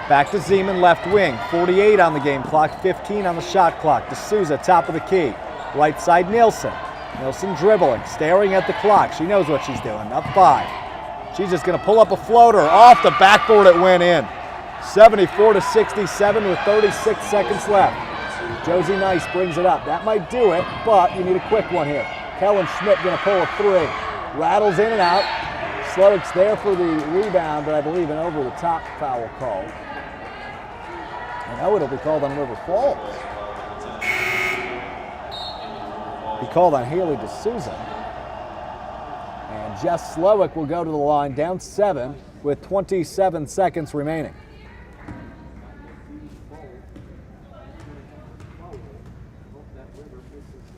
Back to Zeman, left wing. 48 on the game clock, 15 on the shot clock. D'Souza, top of the key. Right side, Nilsson. Nilsson dribbling, staring at the clock. She knows what she's doing. Up 5. She's just going to pull up a floater. Off the backboard, it went in. 74-67 with 36 seconds left. Josie Nice brings it up. That might do it, but you need a quick one here. Kellen Schmidt going to pull a 3. Rattles in and out. Slowick's there for the rebound, but I believe an over-the-top foul called. And oh, it'll be called on River Falls. Be called on Haley D'Souza. And Jess Slowick will go to the line, down 7 with 27 seconds remaining.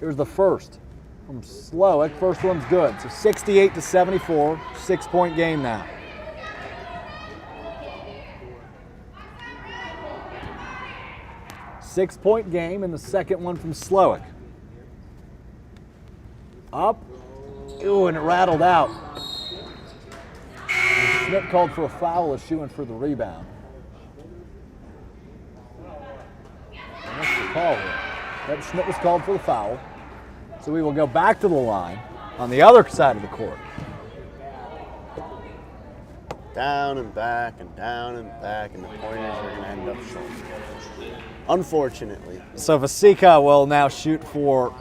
Here's the first from Slowick. First one's good. So 68-74, 6-point game now. Six-point game, and the second one from Slowick. Up. Ooh, and it rattled out. And Schmidt called for a foul as she went for the rebound. And what's the call here? Yep, Schmidt was called for the foul. So we will go back to the line on the other side of the court. Down and back and down and back, and the pointers are going to end up short. Unfortunately. So Vasika will now shoot for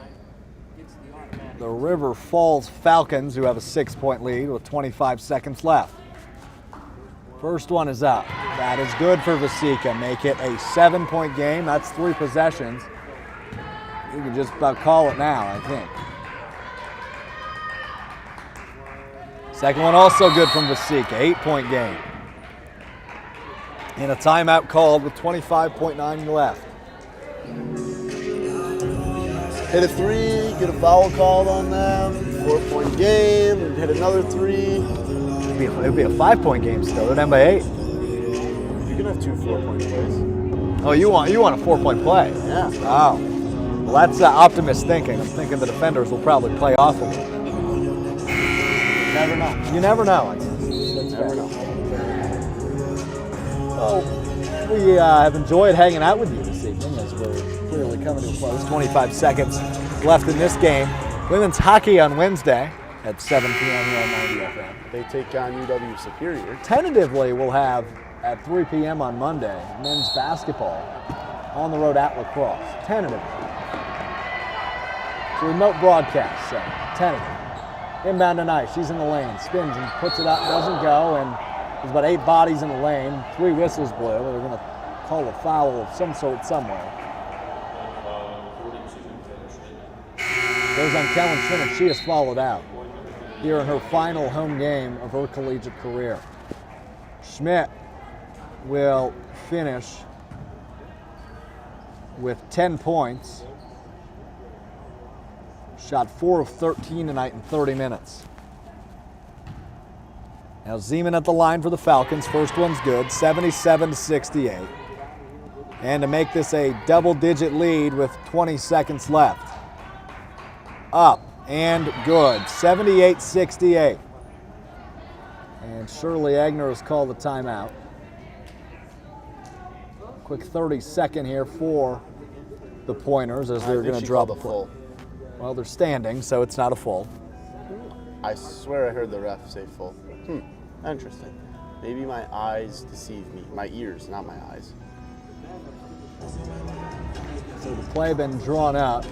the River Falls Falcons, who have a 6-point lead with 25 seconds left. First one is up. That is good for Vasika. Make it a 7-point game. That's 3 possessions. You can just about call it now, I think. Second one also good from Vasika. 8-point game. And a timeout called with 25.9 left. Hit a 3, get a foul called on them, 4-point game, and hit another 3. It'd be a 5-point game still. They'd end by 8. You can have 2 4-point plays. Oh, you want a 4-point play? Yeah. Oh. Well, that's optimist thinking. I'm thinking the defenders will probably play off a little bit. Never know. You never know. Never know. Well, we have enjoyed hanging out with you this evening as we're clearly coming to a close. 25 seconds left in this game. Women's hockey on Wednesday at 7 p.m. here on 90 FM. They take on UW Superior. Tentatively, we'll have at 3 p.m. on Monday men's basketball on the road at La Crosse. Tentatively. It's a remote broadcast, so tentative. Inbound tonight, she's in the lane, spins and puts it up, doesn't go, and there's about 8 bodies in the lane, 3 whistles blew. They're going to call a foul of some sort somewhere. Goes on Kellen Schmidt, and she has followed out here in her final home game of her collegiate career. Schmidt will finish with 10 points. Shot 4 of 13 tonight in 30 minutes. Now Zeman at the line for the Falcons. First one's good, 77-68. And to make this a double-digit lead with 20 seconds left. Up and good, 78-68. And Shirley Egner has called the timeout. Quick 30-second here for the Pointers as they're going to drop a full. Well, they're standing, so it's not a full. I swear I heard the ref say full. Interesting. Maybe my eyes deceive me. My ears, not my eyes. So the play been drawn up,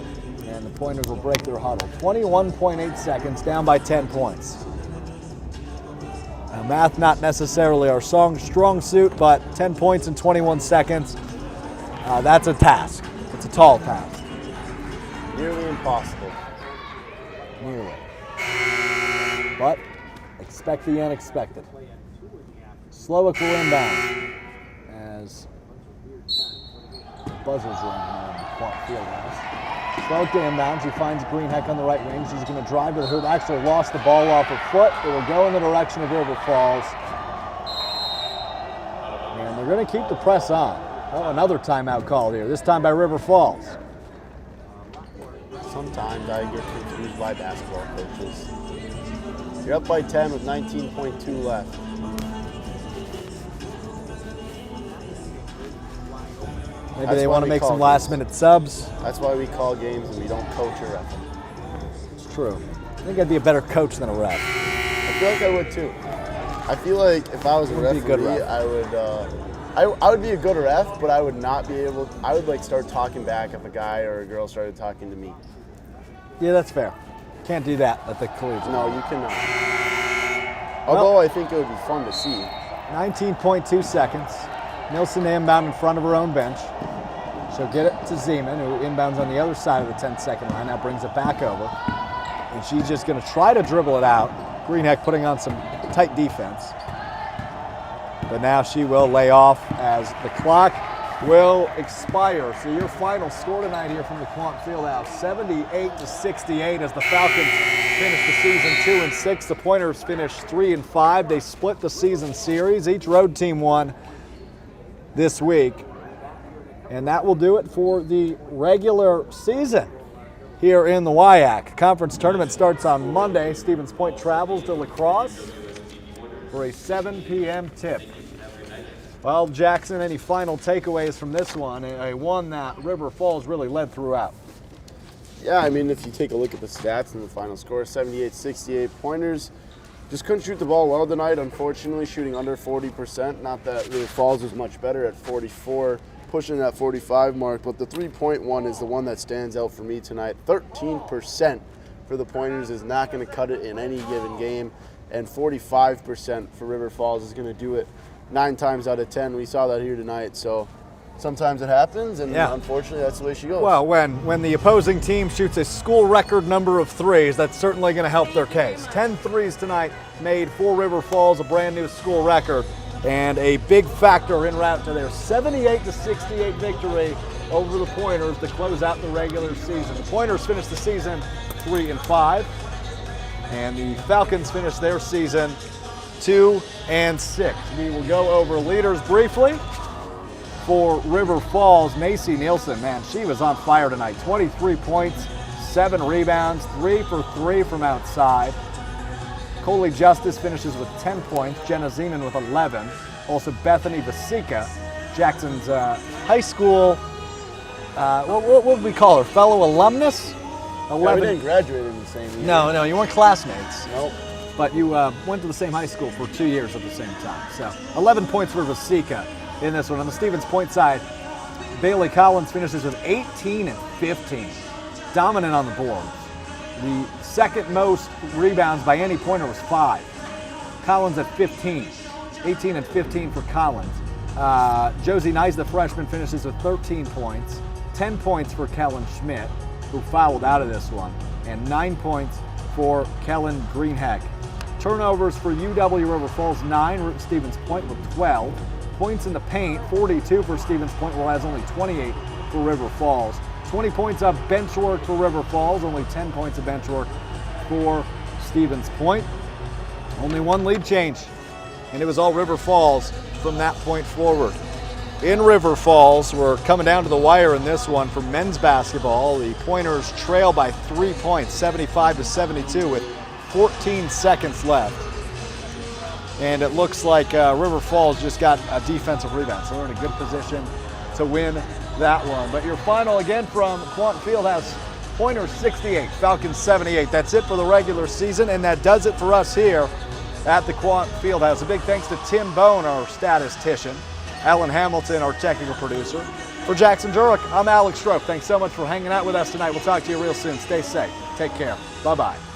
and the Pointers will break their huddle. 21.8 seconds, down by 10 points. Now, math not necessarily our strong suit, but 10 points in 21 seconds, that's a task. It's a tall task. Nearly impossible. Nearly. But expect the unexpected. Slowick will inbound as the buzzers ring here in the Clark Fieldhouse. Slowick to inbound. She finds Greenheck on the right wing. She's going to drive to the hoop. Actually lost the ball off her foot. It will go in the direction of River Falls. And they're going to keep the press on. Oh, another timeout called here, this time by River Falls. Sometimes I get confused by basketball coaches. You're up by 10 with 19.2 left. Maybe they want to make some last-minute subs. That's why we call games and we don't coach or ref them. It's true. I think I'd be a better coach than a ref. I feel like I would too. I feel like if I was a referee, I would be a good ref, but I would not be able. I would like start talking back if a guy or a girl started talking to me. Yeah, that's fair. Can't do that at the collegiate. No, you cannot. Although I think it would be fun to see. 19.2 seconds. Nilsson inbound in front of her own bench. She'll get it to Zeman, who inbounds on the other side of the 10-second line. Now brings it back over. And she's just going to try to dribble it out. Greenheck putting on some tight defense. But now she will lay off as the clock will expire. So your final score tonight here from the Quant Fieldhouse, 78-68 as the Falcons finish the season 2-6. The Pointers finish 3-5. They split the season series. Each road team won this week. And that will do it for the regular season here in the WIAC. Conference tournament starts on Monday. Stevens Point travels to La Crosse for a 7 p.m. tip. Well, Jackson, any final takeaways from this one? A one that River Falls really led throughout. Yeah, I mean, if you take a look at the stats and the final score, 78-68 Pointers. Just couldn't shoot the ball well tonight, unfortunately, shooting under 40%. Not that River Falls was much better at 44, pushing that 45 mark, but the three-point one is the one that stands out for me tonight. 13% for the Pointers is not going to cut it in any given game, and 45% for River Falls is going to do it 9 times out of 10. We saw that here tonight, so sometimes it happens, and unfortunately that's the way she goes. Well, when the opposing team shoots a school record number of threes, that's certainly going to help their case. 10 threes tonight made for River Falls, a brand new school record, and a big factor en route to their 78-68 victory over the Pointers to close out the regular season. The Pointers finished the season 3-5, and the Falcons finished their season 2-6. We will go over leaders briefly. For River Falls, Macy Nielsen, man, she was on fire tonight. 23 points, 7 rebounds, 3 for 3 from outside. Coley Justice finishes with 10 points, Jenna Zeman with 11. Also Bethany Vasika, Jackson's high school, what would we call her, fellow alumnus? 11. Yeah, we didn't graduate in the same year. No, you weren't classmates. Nope. But you went to the same high school for 2 years at the same time. So 11 points for Vasika in this one. On the Stevens Point side, Bailey Collins finishes with 18 and 15. Dominant on the board. The second most rebounds by any Pointer was 5. Collins at 15. 18 and 15 for Collins. Josie Nyes, the freshman, finishes with 13 points. 10 points for Kellen Schmidt, who fouled out of this one. And 9 points for Kellen Greenheck. Turnovers for UW River Falls, 9. Stevens Point with 12. Points in the paint, 42 for Stevens Point, whereas only 28 for River Falls. 20 points of bench work for River Falls, only 10 points of bench work for Stevens Point. Only one lead change, and it was all River Falls from that point forward. In River Falls, we're coming down to the wire in this one for men's basketball. The Pointers trail by 3 points, 75-72, with 14 seconds left. And it looks like River Falls just got a defensive rebound, so they're in a good position to win that one. But your final again from Quandt Fieldhouse, Pointers 68, Falcons 78. That's it for the regular season, and that does it for us here at the Quandt Fieldhouse. A big thanks to Tim Bone, our statistician, Alan Hamilton, our technical producer. For Jackson Jurek, I'm Alex Strofe. Thanks so much for hanging out with us tonight. We'll talk to you real soon. Stay safe. Take care. Bye-bye.